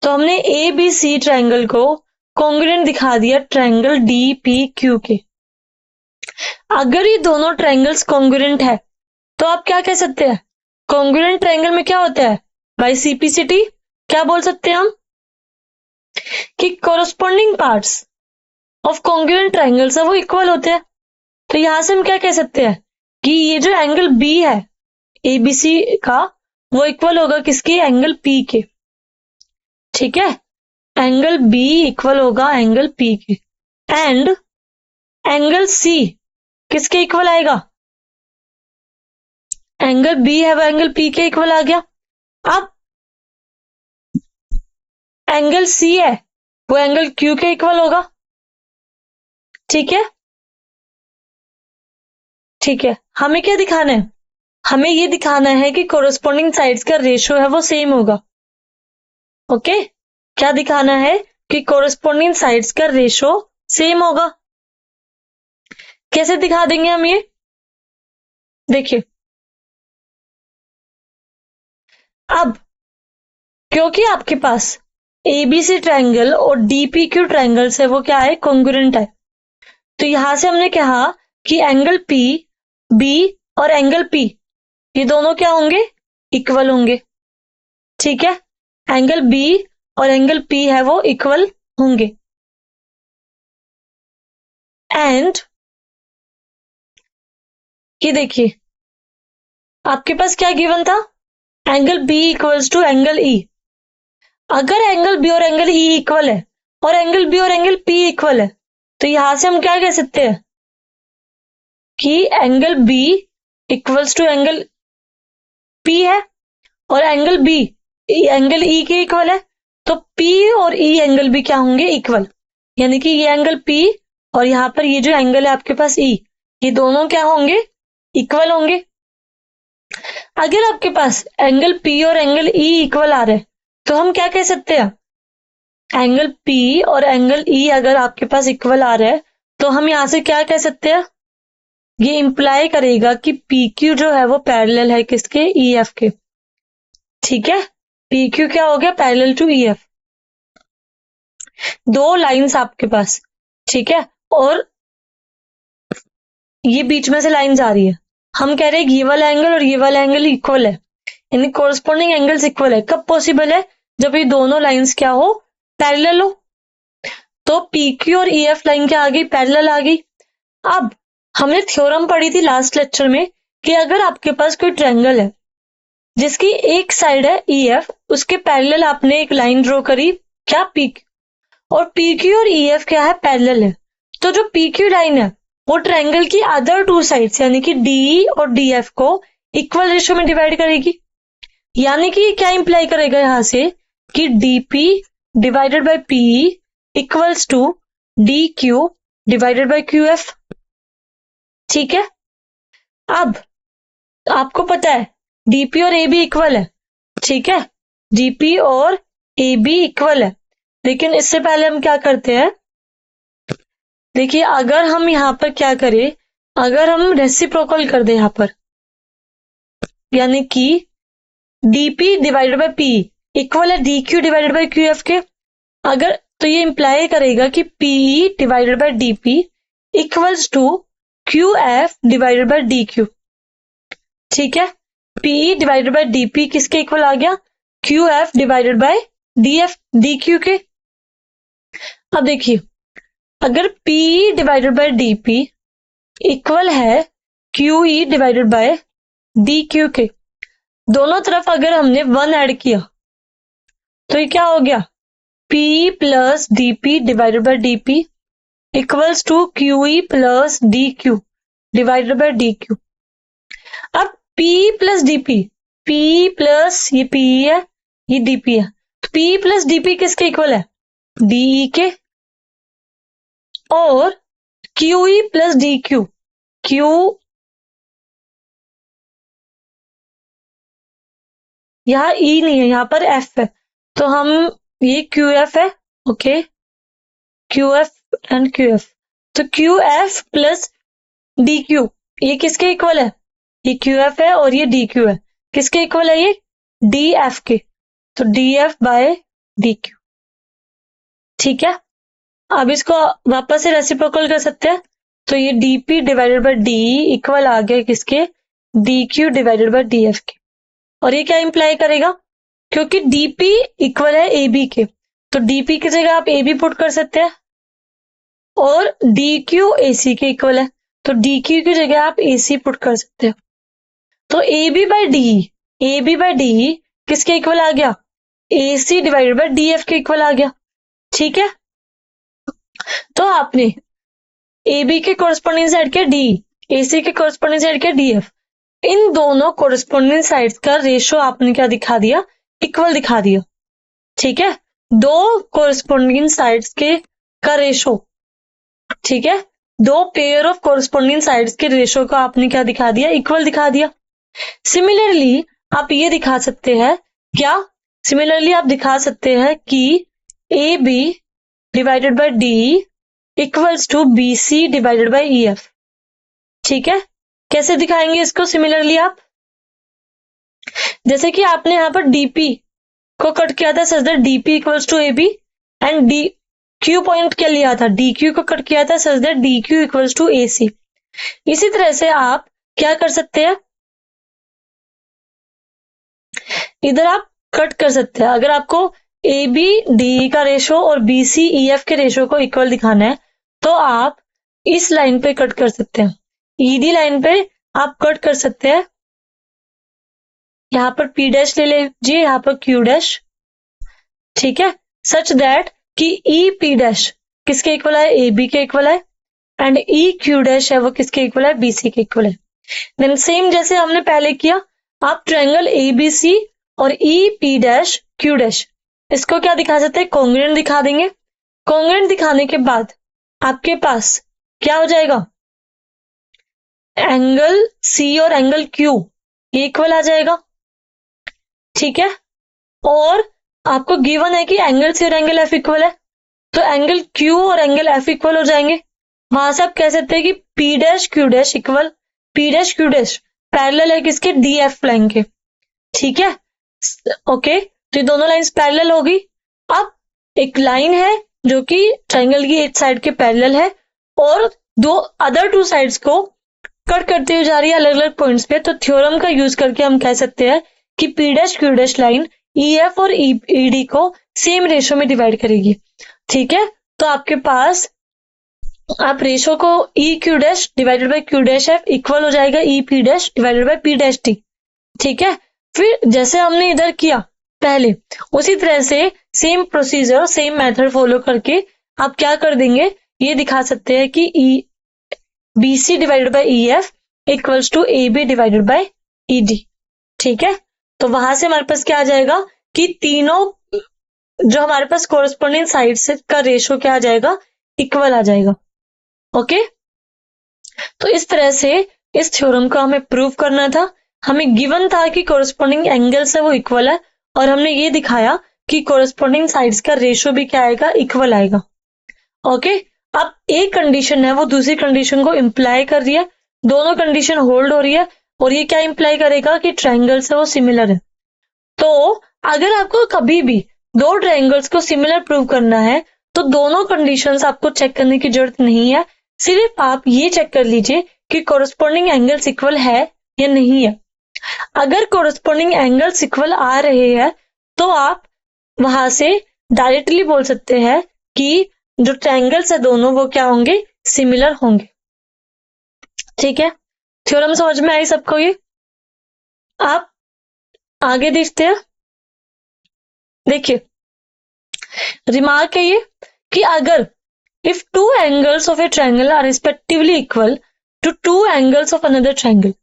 तो हमने ABC ट्रायंगल को कॉन्ग्रुएंट दिखा दिया ट्रायंगल DPQ के। अगर ये दोनों ट्रायंगल्स कॉन्ग्रुएंट है तो आप क्या कह सकते हैं, कॉन्ग्रुएंट ट्रायंगल में क्या होता है, बाय सिंप्लिसिटी क्या बोल सकते हैं हम कि corresponding parts of congruent triangles है वो इक्वल होते हैं। तो यहां से हम क्या कह सकते हैं कि ये जो एंगल बी है एबीसी का, वो इक्वल होगा किसके, एंगल पी के। ठीक है, एंगल बी इक्वल होगा एंगल पी के। एंड एंगल सी किसके इक्वल आएगा, एंगल बी है वो एंगल पी के इक्वल आ गया। अब एंगल सी है वो एंगल क्यू के इक्वल होगा। ठीक है, ठीक है, हमें क्या दिखाना है, हमें ये दिखाना है कि कोरस्पॉन्डिंग साइड्स का रेशियो है वो सेम होगा। ओके, क्या दिखाना है कि कोरस्पॉन्डिंग साइड्स का रेशियो सेम होगा। कैसे दिखा देंगे हम ये, देखिए अब क्योंकि आपके पास एबीसी ट्रायंगल और डीपीक्यू ट्रायंगल से वो क्या है, कॉन्ग्रुएंट है। तो यहां से हमने कहा कि एंगल पी बी और एंगल पी ये दोनों क्या होंगे, इक्वल होंगे। ठीक है, एंगल बी और एंगल पी है वो इक्वल होंगे। एंड ये देखिए आपके पास क्या गिवन था, angle B equals to angle E. अगर एंगल बी और एंगल ई इक्वल है और एंगल बी और एंगल पी इक्वल है, तो यहां से हम क्या कह सकते हैं कि angle B equals to angle P है और एंगल बी एंगल ई के इक्वल है। तो पी और ई एंगल भी क्या होंगे, इक्वल। यानी कि ये एंगल पी और यहाँ पर ये जो एंगल है आपके पास ई, ये दोनों क्या होंगे, इक्वल होंगे। अगर आपके पास एंगल पी और एंगल ई इक्वल आ रहे हैं, तो हम क्या कह सकते हैं, एंगल पी और एंगल ई अगर आपके पास इक्वल आ रहे हैं, तो हम यहां से क्या कह सकते हैं, ये इंप्लाई करेगा कि पी क्यू जो है वो पैरेलल है किसके, ई एफ के। ठीक है, पी क्यू क्या हो गया, पैरेलल टू ई एफ। दो लाइंस आपके पास, ठीक है, और ये बीच में से लाइन जा रही है। हम कह रहे हैं ये वाला एंगल और ये वाला एंगल इक्वल है, यानी कोरस्पॉन्डिंग एंगल्स इक्वल है। कब पॉसिबल है, जब ये दोनों लाइंस क्या हो, पैरेलल हो। तो पी क्यू और ई एफ लाइन क्या आ गई, पैरेलल आ गई। अब हमने थ्योरम पढ़ी थी लास्ट लेक्चर में कि अगर आपके पास कोई ट्रायंगल है जिसकी एक साइड है ई एफ, उसके पैरेलल आपने एक लाइन ड्रॉ करी, क्या, पी क्यू, और पी क्यू और ई एफ क्या है, पैरेलल है। तो जो पी क्यू लाइन है वो ट्रायंगल की अदर टू साइड्स यानी कि डी और डी एफ को इक्वल रेशियो में डिवाइड करेगी। यानी कि क्या इंप्लाई करेगा यहां से कि DP divided by P equals to D Q divided by Q F. ठीक है, अब आपको पता है डीपी और ए बी इक्वल है। ठीक है, डीपी और ए बी इक्वल है, लेकिन इससे पहले हम क्या करते हैं, देखिए अगर हम यहां पर क्या करें, अगर हम रेसिप्रोकल कर दें यहां पर, यानी कि DP divided by P equal है D Q divided by Q F के, अगर तो ये इंप्लाई करेगा कि P E divided by D P equals to Q F divided by D Q. ठीक है, पीई डिवाइडेड बाय डीपी किसके इक्वल आ गया, Q F divided by D F D Q के। अब देखिए अगर P E divided by D P equal है Q E divided by D Q के, दोनों तरफ अगर हमने 1 ऐड किया तो ये क्या हो गया, P plus D P divided by D P equals to Q E plus D Q divided by D Q. अब P plus D P, P plus ये पी है ये डीपी है, तो पी प्लस डीपी किसके इक्वल है, डीई के। और Q E plus D Q, Q यहाँ ई नहीं है, यहाँ पर एफ है, तो हम ये क्यू एफ है। Okay, Q F and Q F, तो Q F plus D Q ये किसके इक्वल है, ये क्यू एफ है और ये डी क्यू है, किसके इक्वल है, ये डी एफ के, तो D F by D Q. ठीक है, अब इसको वापस से रेसिप्रोकल कर सकते हैं, तो ये D P divided by D equal आ गया किसके, D Q divided by D F के। और ये क्या इंप्लाई करेगा, क्योंकि डीपी इक्वल है ए बी के, तो डीपी की जगह आप ए बी पुट कर सकते हैं, और डी क्यू ए सी के इक्वल है, तो डी क्यू की जगह आप ए सी पुट कर सकते हो। तो ए बी बाई डी किसके इक्वल आ गया? A C divided by D F के इक्वल आ गया। ठीक है, तो आपने ए बी के कोरस्पोंडिंग साइड के डी, ए सी के कोरस्पोंडिंग साइड के डी एफ, इन दोनों कोरस्पोंडिंग साइड्स का रेशो आपने क्या दिखा दिया? इक्वल दिखा दिया। ठीक है, दो कोरस्पोंडिंग साइड्स के का रेशो, ठीक है, दो पेयर ऑफ कोरस्पोंडिंग साइड्स के रेशो को आपने क्या दिखा दिया? इक्वल दिखा दिया। सिमिलरली आप ये दिखा सकते हैं क्या? सिमिलरली आप दिखा सकते हैं कि A B divided by D equals to B C divided by E F. ठीक है, कैसे दिखाएंगे इसको सिमिलरली आप? जैसे कि आपने यहां पर डीपी को कट किया था such that D P equals to A B, and D Q point क्या लिया था? डी क्यू को कट किया था such that D Q equals to A C. इसी तरह से आप क्या कर सकते हैं? इधर आप कट कर सकते हैं। अगर आपको ए बी डी का रेशो और बी सी ई एफ के रेशो को इक्वल दिखाना है तो आप इस लाइन पे कट कर सकते हैं, ईडी लाइन पे आप कट कर सकते हैं। यहां पर पी डैश ले लीजिए, यहां पर क्यू डैश। ठीक है, सच दैट कि ई पी डैश किसके इक्वल है? ए बी के इक्वल है, एंड ई क्यू डैश है वो किसके इक्वल है? बी सी के इक्वल है। देन सेम जैसे हमने पहले किया, आप ट्रायंगल ए बी सी और E P dash Q dash इसको क्या दिखा सकते हैं? कॉन्ग्रुएंट दिखा देंगे। कॉन्ग्रुएंट दिखाने के बाद आपके पास क्या हो जाएगा? एंगल सी और एंगल क्यू इक्वल आ जाएगा। ठीक है, और आपको गिवन है कि एंगल सी और एंगल एफ इक्वल है, तो एंगल क्यू और एंगल एफ इक्वल हो जाएंगे। वहां से आप कह सकते हैं कि P dash Q dash equal, P dash Q dash parallel है किसके? डी एफ लाइन के। ठीक है, ओके, तो ये दोनों लाइंस पैरेलल होगी। अब एक लाइन है जो कि ट्रायंगल की एक साइड के पैरेलल है और दो अदर टू साइड्स को कट करते हुए जा रही है अलग अलग पॉइंट्स पे, तो थ्योरम का यूज करके हम कह सकते हैं कि P dash Q dash line E F और ई डी को सेम रेशो में डिवाइड करेगी। ठीक है, तो आपके पास आप रेशो को E Q dash divided by Q dash F equal हो जाएगा E P dash divided by P dash T. ठीक है, फिर जैसे हमने इधर किया पहले उसी तरह से same procedure same method follow करके आप क्या कर देंगे? ये दिखा सकते हैं कि E B C divided by E F equals to A B divided by E D. ठीक है, तो वहां से हमारे पास क्या आ जाएगा कि तीनों जो हमारे पास कोरस्पोंडिंग साइड्स का रेशो क्या आ जाएगा? इक्वल आ जाएगा। ओके, तो इस तरह से इस थ्योरम को हमें प्रूव करना था। हमें गिवन था कि कोरस्पोंडिंग एंगल्स है वो इक्वल है, और हमने ये दिखाया कि कोरस्पोंडिंग साइड्स का रेशो भी क्या आएगा? इक्वल आएगा। ओके, अब एक कंडीशन है वो दूसरी कंडीशन को इंप्लाई कर रही है, दोनों कंडीशन होल्ड हो रही है, और ये क्या इंप्लाई करेगा कि ट्रायंगल्स है वो सिमिलर है। तो अगर आपको कभी भी दो ट्रायंगल्स को सिमिलर प्रूव करना है तो दोनों कंडीशंस आपको चेक करने की जरूरत नहीं है, सिर्फ आप ये चेक कर लीजिए कि कोरस्पोंडिंग एंगल्स इक्वल है या नहीं है। अगर कोरस्पोंडिंग एंगल्स इक्वल आ रहे हैं तो आप वहां से डायरेक्टली बोल सकते हैं कि जो ट्रायंगल्स है दोनों वो क्या होंगे? सिमिलर होंगे। ठीक है, थ्योरम समझ में आई सबको? ये आप आगे देखते हैं। देखिए, रिमार्क है ये कि अगर if two angles of a triangle are respectively equal to two angles of another triangle,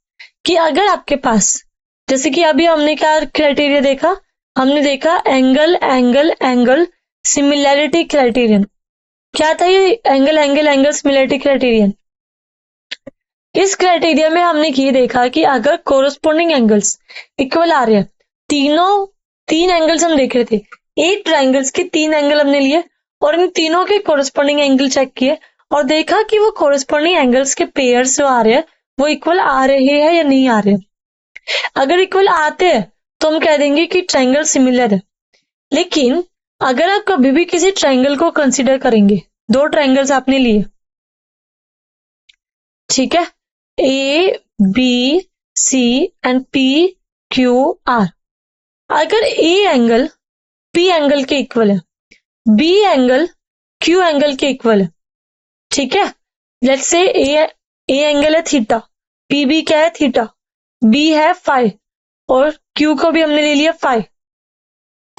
कि अगर आपके पास, जैसे कि अभी हमने क्या क्राइटेरिया देखा? हमने देखा angle angle angle similarity criterion. क्या था ये angle angle angle similarity criterion? इस क्राइटेरिया में हमने ये देखा कि अगर कोरस्पोंडिंग एंगल्स इक्वल आ रहे हैं, तीन एंगल्स हम देख रहे थे, 8 ट्रायंगल्स के 3 एंगल हमने लिए और इन तीनों के कोरस्पोंडिंग एंगल चेक किए और देखा कि वो कोरस्पोंडिंग एंगल्स के पेयर्स जो आ रहे हैं वो इक्वल आ रहे हैं या नहीं आ रहे हैं। अगर इक्वल आते हैं तो हम कह देंगे कि ट्रायंगल सिमिलर है। लेकिन अगर आप कभी भी किसी ट्रायंगल को कंसीडर करेंगे, दो ट्रायंगल्स आपने लिए, ठीक है, A B C and P Q R, अगर ए एंगल पी एंगल के इक्वल है, बी एंगल क्यू एंगल के इक्वल है, ठीक है, let's say A A angle है थीटा, पी बी क्या है थीटा, बी है फाई और क्यू को भी हमने ले लिया फाई।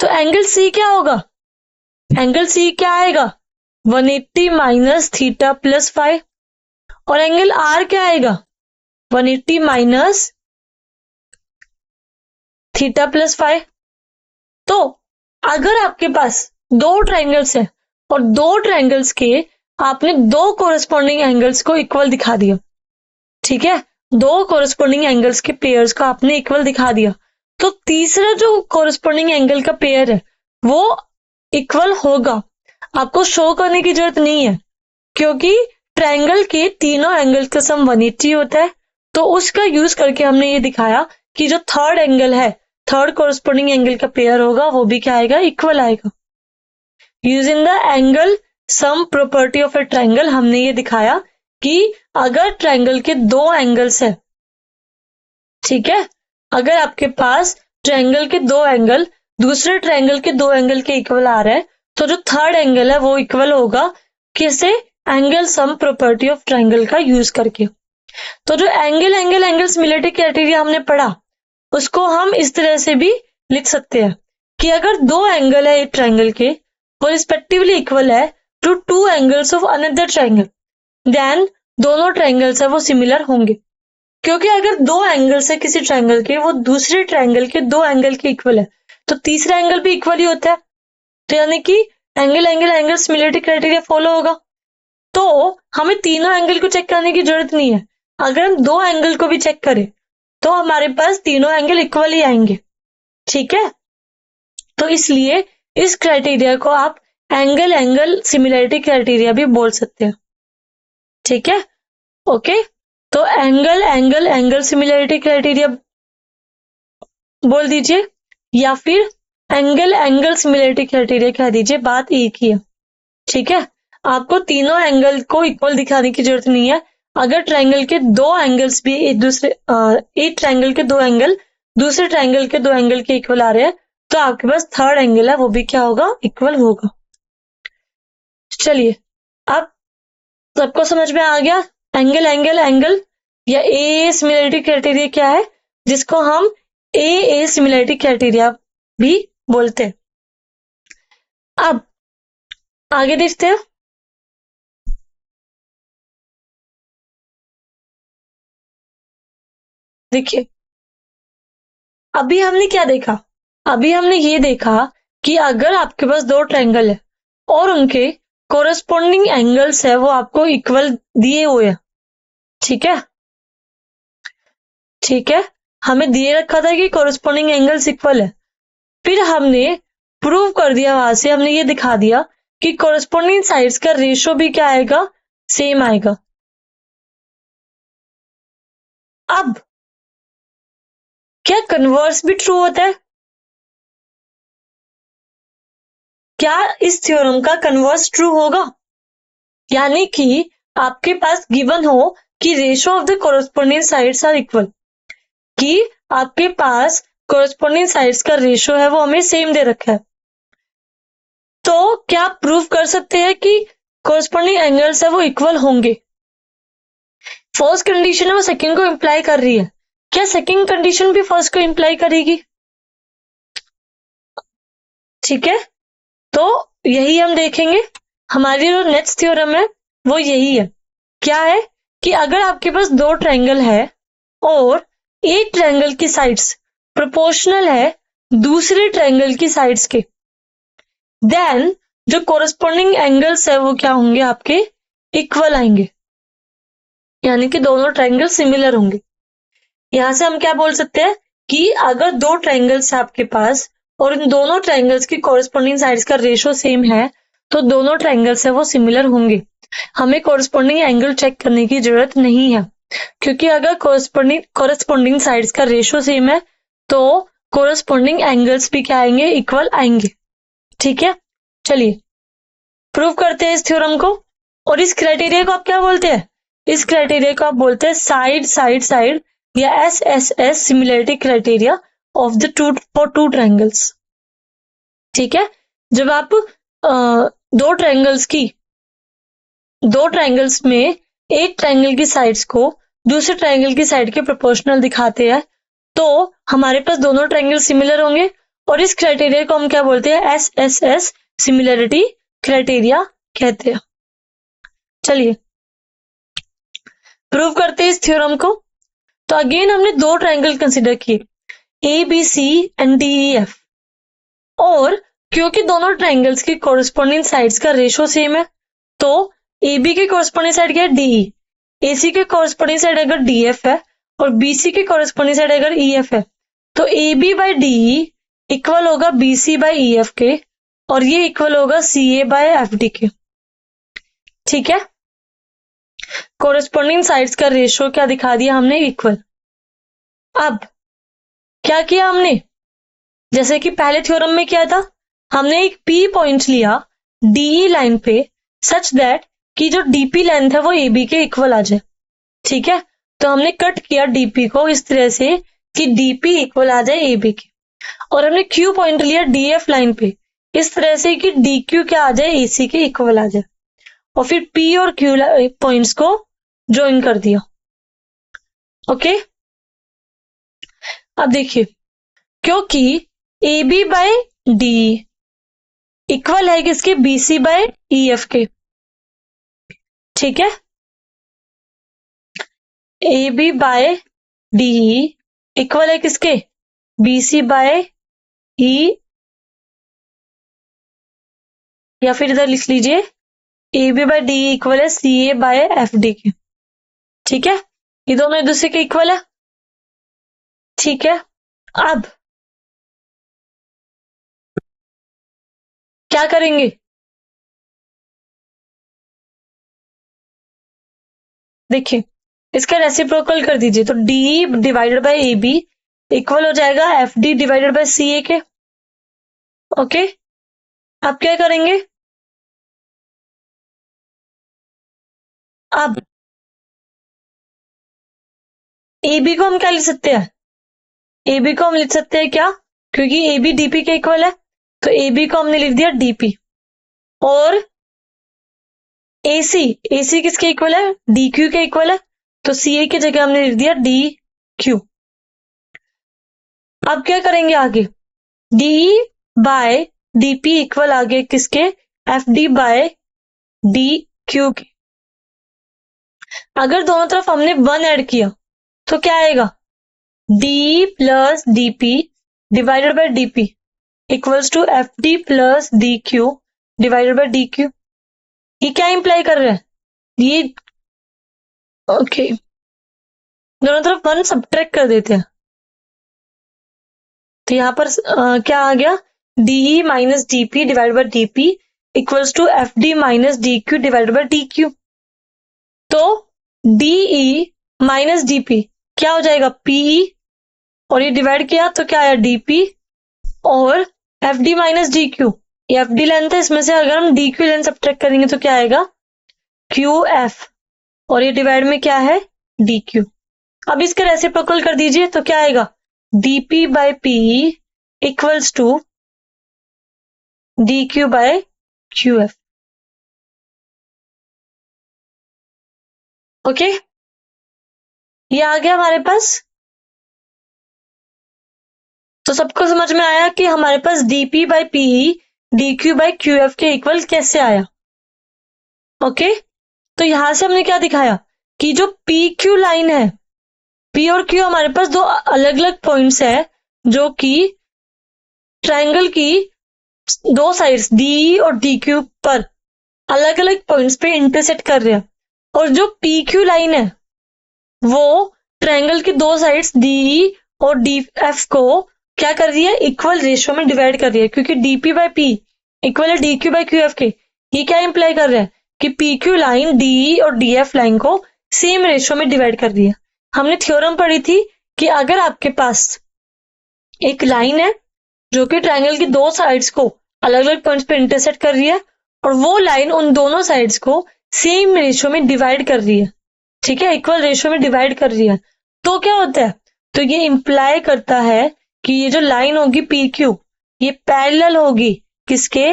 तो एंगल सी क्या होगा, एंगल सी क्या आएगा 180 माइनस थीटा प्लस फाई। और एंगल आर क्या आएगा 180 माइनस थीटा प्लस फाई। तो अगर आपके पास दो ट्रायंगल्स हैं और दो ट्रायंगल्स के आपने दो कोरस्पॉन्डिंग एंगल्स को इक्वल दिखा दिया, ठीक है, दो कोरस्पॉन्डिंग एंगल्स के पेयर्स को आपने इक्वल दिखा दिया, तो तीसरा जो कोरस्पॉन्डिंग एंगल का पेयर है वो इक्वल होगा। आपको शो करने की जरूरत नहीं है क्योंकि ट्रायंगल के तीनों एंगल का सम 180 होता है। तो उसका यूज करके हमने ये दिखाया कि जो थर्ड एंगल है, थर्ड कोरस्पॉन्डिंग एंगल का पेयर होगा वो भी क्या आएगा इक्वल आएगा। Using the angle sum property of a triangle हमने ये दिखाया कि अगर ट्रायंगल के दो एंगल्स है, ठीक है, अगर आपके पास ट्रायंगल के दो एंगल दूसरे ट्रायंगल के दो एंगल के इक्वल आ रहे हैं तो जो थर्ड एंगल है वो इक्वल होगा किससे, angle sum property of triangle का यूज करके। तो जो एंगल सिमिलरिटी क्राइटेरिया हमने पढ़ा उसको हम इस तरह से भी लिख सकते हैं कि अगर दो एंगल है एक ट्रायंगल के वो रिस्पेक्टिवली इक्वल है to two angles of another triangle, then दोनों ट्रायंगल्स है वो सिमिलर होंगे। क्योंकि अगर दो एंगल्स है किसी ट्रायंगल के वो दूसरे ट्रायंगल के दो एंगल के इक्वल है तो तीसरा एंगल भी इक्वल ही होता है, तो यानी कि एंगल सिमिलरिटी क्राइटेरिया फॉलो होगा। तो हमें तीनों एंगल को चेक करने की जरूरत नहीं है, अगर हम दो एंगल को भी चेक करें तो हमारे पास तीनों एंगल इक्वल ही आएंगे, ठीक है। तो इसलिए इस क्राइटेरिया को आप एंगल सिमिलरिटी क्राइटेरिया भी बोल सकते हैं, ठीक है, ओके। तो एंगल सिमिलरिटी क्राइटेरिया बोल दीजिए या फिर एंगल सिमिलरिटी क्राइटेरिया कह दीजिए, बात एक ही है, ठीक है। आपको तीनों एंगल को इक्वल दिखाने की जरूरत नहीं है। अगर ट्रायंगल के दो एंगल्स भी एक ट्रायंगल के दो एंगल दूसरे ट्रायंगल के दो एंगल के इक्वल आ रहे हैं तो आपके पास थर्ड एंगल है वो भी क्या होगा इक्वल होगा। चलिए अब सबको समझ में आ गया एंगल या ए सिमिलरिटी क्राइटेरिया क्या है, जिसको हम ए सिमिलरिटी क्राइटेरिया भी बोलते हैं। अब आगे देखते हैं। देखिए अभी हमने क्या देखा, अभी हमने ये देखा कि अगर आपके पास दो ट्रायंगल है और उनके कोरस्पॉन्डिंग एंगल्स है वो आपको इक्वल दिए हुए हैं, ठीक है, ठीक है, हमें दिए रखा था कि कोरस्पॉन्डिंग एंगल्स इक्वल है। फिर हमने प्रूव कर दिया, वहां से हमने ये दिखा दिया कि कोरस्पॉन्डिंग साइड्स का रेशियो भी क्या आएगा सेम आएगा। अब क्या कन्वर्स भी ट्रू होता है, क्या इस थ्योरम का कन्वर्स ट्रू होगा, यानी कि आपके पास गिवन हो कि ratio of the corresponding sides are equal, कि आपके पास कोरस्पॉन्डिंग साइड्स का रेशियो है वो हमें सेम दे रखा है, तो क्या आप प्रूव कर सकते हैं कि कोरस्पॉन्डिंग एंगल्स है वो इक्वल होंगे। फर्स्ट कंडीशन है वो सेकंड को इंप्लाई कर रही है, क्या सेकंड कंडीशन भी फर्स्ट को इंप्लाई करेगी, ठीक है। तो यही हम देखेंगे, हमारी जो नेक्स्ट थ्योरम है वो यही है, क्या है कि अगर आपके पास दो ट्रायंगल है और एक ट्रायंगल की साइड्स प्रोपोर्शनल है दूसरे ट्रायंगल की साइड्स के, देन जो कोरस्पॉन्डिंग एंगल्स है वो क्या होंगे आपके इक्वल आएंगे, यानी कि दोनों ट्रायंगल सिमिलर होंगे। यहां से हम क्या बोल सकते हैं कि अगर दो ट्रायंगल्स है आपके पास और इन दोनों ट्रायंगल्स की कोरस्पॉन्डिंग साइड्स का रेशियो सेम है तो दोनों ट्रायंगल्स है वो सिमिलर होंगे, हमें कोरस्पॉन्डिंग एंगल चेक करने की जरूरत नहीं है, क्योंकि अगर कोरस्पॉन्डिंग साइड्स का रेशियो सेम है तो कोरस्पॉन्डिंग एंगल्स भी क्या आएंगे इक्वल आएंगे, ठीक है। चलिए प्रूव करते हैं इस थ्योरम को। और इस क्राइटेरिया को आप क्या बोलते हैं, इस क्राइटेरिया को आप बोलते हैं साइड या SSS similarity criteria of the for two triangles, ठीक है। जब आप दो ट्रायंगल्स में एक ट्रायंगल की साइड्स को दूसरे ट्रायंगल की साइड के प्रोपोर्शनल दिखाते हैं तो हमारे पास दोनों ट्रायंगल सिमिलर होंगे, और इस क्राइटेरिया को हम क्या बोलते हैं, SSS सिमिलरिटी क्राइटेरिया कहते हैं। चलिए प्रूव करते हैं इस थ्योरम को। तो अगेन हमने दो ट्रायंगल कंसिडर किए, ABC एंड DEF, और क्योंकि दोनों ट्रायंगल्स की कोरिस्पोंडिंग साइड्स का रेशो सेम है तो AB की कोरिस्पोंडिंग साइड क्या है, DE, AC के कोरिस्पोंडिंग साइड अगर DF है और BC के कोरिस्पोंडिंग साइड अगर EF है तो AB बाई DE इक्वल होगा BC बाई EF के, और ये इक्वल होगा CA बाय FD के। ठीक है, कोरिस्पोंडिंग साइड्स का रेशो क्या दिखा दिया हमने, इक्वल। अब क्या किया हमने, जैसे कि पहले थ्योरम में किया था, हमने एक P पॉइंट लिया DE लाइन पे सच दैट कि जो DP लेंथ है वो AB के इक्वल आ जाए। ठीक है, तो हमने कट किया DP को इस तरह से कि DP इक्वल आ जाए AB के, और हमने Q पॉइंट लिया DF लाइन पे इस तरह से कि DQ क्या आ जाए, AC के इक्वल आ जाए, और फिर P और Q पॉइंट्स को ज्वाइन कर दिया। ओके, अब देखिए, क्योंकि AB बाय DE इक्वल है किसके, BC बाय EF के। ठीक है, AB बाय DE इक्वल है किसके, BC बाय E, या फिर इधर लिख लीजिए AB बाय DE इक्वल है CA बाय FD के। ठीक है, ये दोनों एक दूसरे के इक्वल है। ठीक है, अब क्या करेंगे, देखिए इसका रेसिप्रोकल कर दीजिए, तो DE divided by AB equal हो जाएगा FD डिवाइडेड बाय CA के। ओके, अब क्या करेंगे, अब AB को हम क्या लिख सकते हैं, AB को हम लिख सकते हैं क्या, क्योंकि AB DP के इक्वल है तो AB को हमने लिख दिया DP, और AC किसके इक्वल है, DQ के इक्वल है, तो CA की जगह हमने लिख दिया DQ। अब क्या करेंगे आगे, DE बाय DP इक्वल आगे किसके, FD बाय DQ के। अगर दोनों तरफ हमने 1 ऐड किया तो क्या आएगा, DE plus DP divided by DP equals to FD plus DQ divided by DQ। ये क्या इंप्लाई कर रहा है, ये ओके, दोनों तरफ 1 सब्ट्रैक्ट कर देते हैं, तो यहां पर क्या आ गया, DE minus DP divide by DP equals to FD minus DQ divide by DQ। तो DE माइनस DP क्या हो जाएगा, PE, और ये डिवाइड किया तो क्या आया, DP, और FD माइनस DQ, ये FD लेंथ है, इसमें से अगर हम DQ लेंथ सब्ट्रैक्ट करेंगे तो क्या आएगा, QF, और ये डिवाइड में क्या है, DQ। अब इसका रेसिप्रोकल कर दीजिए तो क्या आएगा, DP by PE equals to DQ by QF। Okay, ये आ गया हमारे पास। तो सबको समझ में आया कि हमारे पास DP by PE DQ by QF के इक्वल कैसे आया। ओके, तो यहां से हमने क्या दिखाया कि जो PQ लाइन है, P और Q हमारे पास दो अलग अलग पॉइंट्स है जो कि ट्रायंगल की दो साइड्स DE और DQ पर अलग अलग पॉइंट्स पे इंटरसेक्ट कर रहे हैं, और जो PQ लाइन है वो ट्रायंगल की दो साइड्स DE और DF को क्या कर रही है, इक्वल रेशियो में डिवाइड कर रही है, क्योंकि DP बाय P इक्वल है DQ बाय QF के। ये क्या इंप्लाई कर रहा है कि PQ लाइन DE और DF लाइन को सेम रेशियो में डिवाइड कर रही है। हमने थ्योरम पढ़ी थी कि अगर आपके पास एक लाइन है जो कि ट्रायंगल की दो साइड्स को अलग अलग पॉइंट्स पे इंटरसेक्ट कर रही है, और वो लाइन उन दोनों साइड्स को सेम रेशियो में डिवाइड कर रही है, ठीक है, इक्वल रेशियो में डिवाइड कर रही है, तो क्या होता है, तो ये इंप्लाई करता है कि ये जो लाइन होगी PQ ये पैरेलल होगी किसके,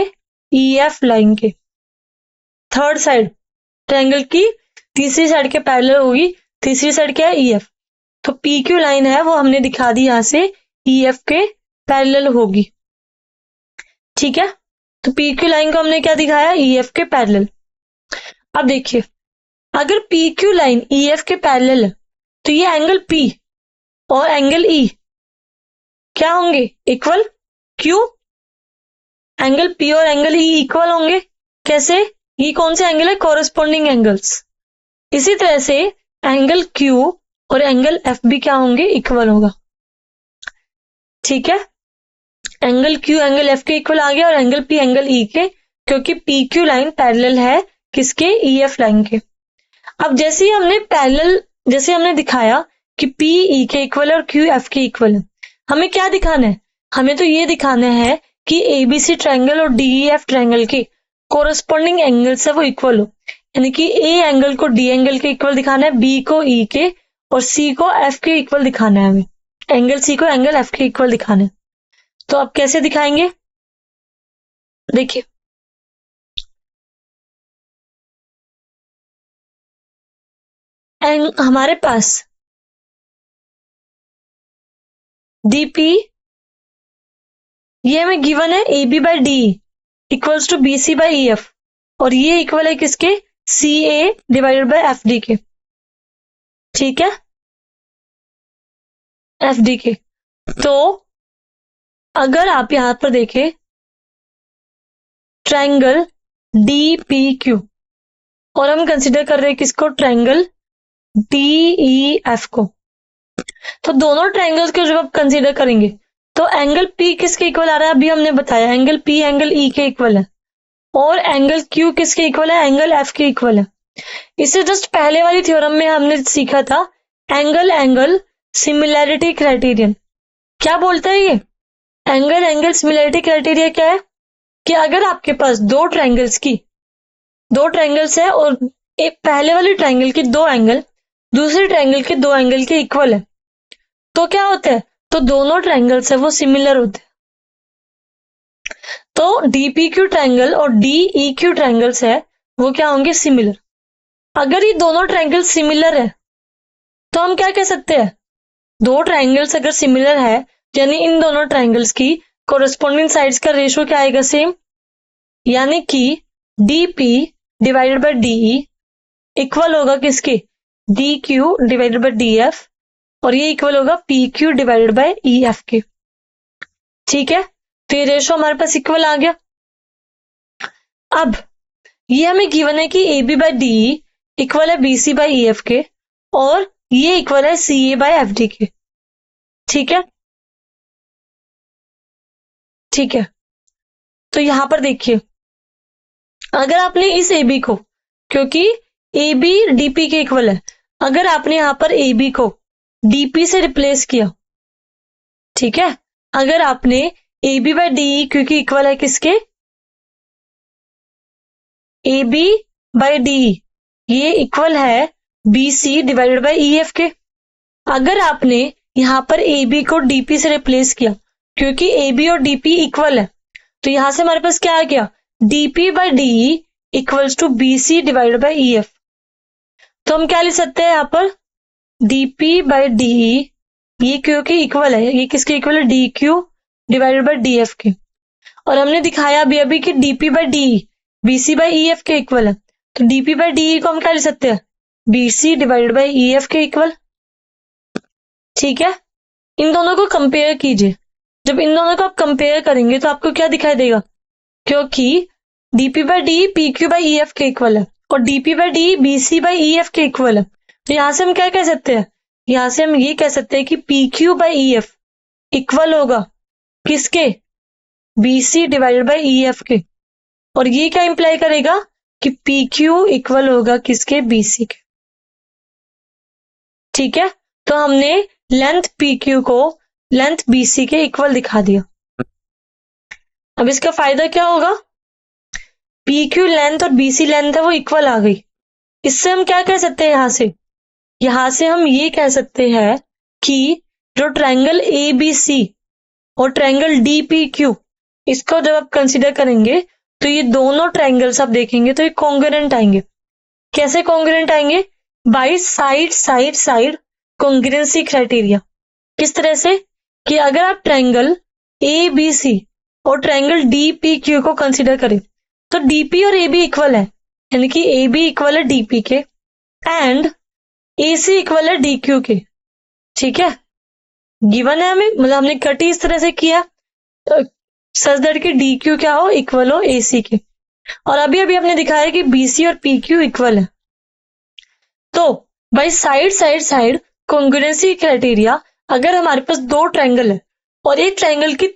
EF लाइन के, थर्ड साइड ट्रायंगल की तीसरी साइड के पैरेलल होगी, तीसरी साइड क्या है EF, तो PQ लाइन है वो हमने दिखा दी यहाँ से EF के पैरेलल होगी। ठीक है, तो PQ लाइन को हमने क्या दिखाया, EF के पैरेलल। अब देखिए अगर PQ लाइन EF के पैरेलल है तो ये एंगल P और एंगल E क्या होंगे, इक्वल। क्यों, एंगल P और एंगल E इक्वल होंगे, कैसे, ये कौन से एंगल है, कॉरेस्पॉन्डिंग एंगल्स। इसी तरह से एंगल Q और एंगल F भी क्या होंगे, इक्वल होगा। ठीक है, एंगल Q एंगल F के इक्वल आ गया और एंगल P एंगल E के, क्योंकि PQ लाइन पैरेलल है किसके, EF लाइन के। अब जैसे हमने दिखाया कि P E के इक्वल है और Q F के इक्वल है, हमें क्या दिखाना है, हमें तो ये दिखाना है कि ABC ट्रायंगल और DEF ट्रायंगल के कोरस्पॉन्डिंग एंगल्स है वो इक्वल हो, यानी कि A एंगल को D एंगल के इक्वल दिखाना है, B को E के और C को F के इक्वल दिखाना है, हमें एंगल C को एंगल F के इक्वल दिखाना है। तो अब कैसे दिखाएंगे, देखिए हमारे पास DP ये हमें गिवन है AB by DE equals to BC by EF, और ये इक्वल है किसके, CA डिवाइडेड बाई FD के। ठीक है, FD के। तो अगर आप यहां पर देखें ट्रायंगल DPQ और हम कंसीडर कर रहे हैं किसको, ट्रायंगल DEF को, तो दोनों ट्रायंगल्स को जब आप कंसीडर करेंगे तो एंगल P किसके इक्वल आ रहा है, अभी हमने बताया एंगल P एंगल E के इक्वल है, और एंगल Q किसके इक्वल है, एंगल F के इक्वल है। इससे जस्ट पहले वाली थ्योरम में हमने सीखा था एंगल एंगल सिमिलैरिटी क्राइटेरियन। क्या बोलता है ये एंगल एंगल सिमिलैरिटी क्राइटेरिया, क्या है कि अगर आपके पास दो ट्रायंगल्स है और एक पहले वाले ट्रायंगल के दो एंगल दूसरे ट्रायंगल के दो एंगल के इक्वल है, तो क्या होता है, तो दोनों ट्रायंगल्स है वो सिमिलर होते हैं। तो DPQ ट्रायंगल और DEQ ट्रायंगल्स है वो क्या होंगे, सिमिलर। अगर ये दोनों ट्रायंगल सिमिलर है तो हम क्या कह सकते हैं, दो ट्रायंगल्स अगर सिमिलर है यानी इन दोनों ट्रायंगल्स की कोरेस्पॉन्डिंग साइड्स का रेशियो क्या आएगा, सेम, यानी कि DP divided bye DE equal होगा किसके, DQ डिवाइडेड बाय DF, और ये इक्वल होगा PQ डिवाइडेड बाय EF के। ठीक है, तो ये रेशियो हमारे पास इक्वल आ गया। अब ये हमें गिवन है कि AB बाय DE इक्वल है BC बाय EF के, और ये इक्वल है CA बाय FD के। ठीक है, ठीक है, तो यहां पर देखिए अगर आपने इस AB को, क्योंकि AB DP के इक्वल है, अगर आपने यहां पर AB को DP से रिप्लेस किया, ठीक है, अगर आपने AB बाय DE क्योंकि इक्वल है किसके, AB बाय DE ये इक्वल है BC डिवाइडेड बाय EF के। अगर आपने यहां पर AB को DP से रिप्लेस किया क्योंकि AB और DP इक्वल है, तो यहां से हमारे पास क्या आ गया, DP by DE equals to BC divided by EF। तो हम क्या लिख सकते हैं यहाँ पर, DP बाय DE ये क्योंकि इक्वल है, ये किसके इक्वल है, DQ डिवाइडेड बाय DF के, और हमने दिखाया अभी कि DP by DE BC by EF के इक्वल है, तो DP बाय DE को हम क्या लिख सकते हैं, BC डिवाइडेड बाय EF के इक्वल। ठीक है, इन दोनों को कंपेयर कीजिए, जब इन दोनों को आप कंपेयर करेंगे तो आपको क्या दिखाई देगा, क्योंकि DP by DE PQ by EF के इक्वल है और DP by DE BC by EF के इक्वल है, तो यहां से हम क्या कह सकते हैं, यहां से हम ये कह सकते हैं कि PQ बाय EF इक्वल होगा किसके, BC डिवाइडेड बाय EF के, और ये क्या इंप्लाई करेगा कि PQ इक्वल होगा किसके, BC के। ठीक है, तो हमने लेंथ PQ को लेंथ BC के इक्वल दिखा दिया। अब इसका फायदा क्या होगा, PQ लेंथ और BC लेंथ है वो इक्वल आ गई। इससे हम क्या कह सकते हैं, यहां से हम ये कह सकते हैं कि जो ट्रायंगल ABC और ट्रायंगल DPQ इसको जब आप कंसीडर करेंगे तो ये दोनों ट्रायंगल्स आप देखेंगे तो ये कॉन्ग्रुएंट आएंगे, कैसे कॉन्ग्रुएंट आएंगे? By side side side congruency criteria. किस तरह से कि अगर आप ट्रायंगल ए बी सी और ट्रायंगल डी पी क्यू को कंसीडर करें तो डीपी और ए बी इक्वल है, यानी कि ए बी इक्वल है डीपी के एंड ए सी इक्वल है डी क्यू के। ठीक है, गिवन है हमें, मतलब हमने कट ही इस तरह से किया सच दैट कि डी क्यू क्या हो, इक्वल हो ए सी के। और अभी अभी हमने दिखाया कि बी सी और पी क्यू इक्वल है। तो by side side side congruency criteria, अगर हमारे पास दो ट्रायंगल है और एक ट्रायंगल की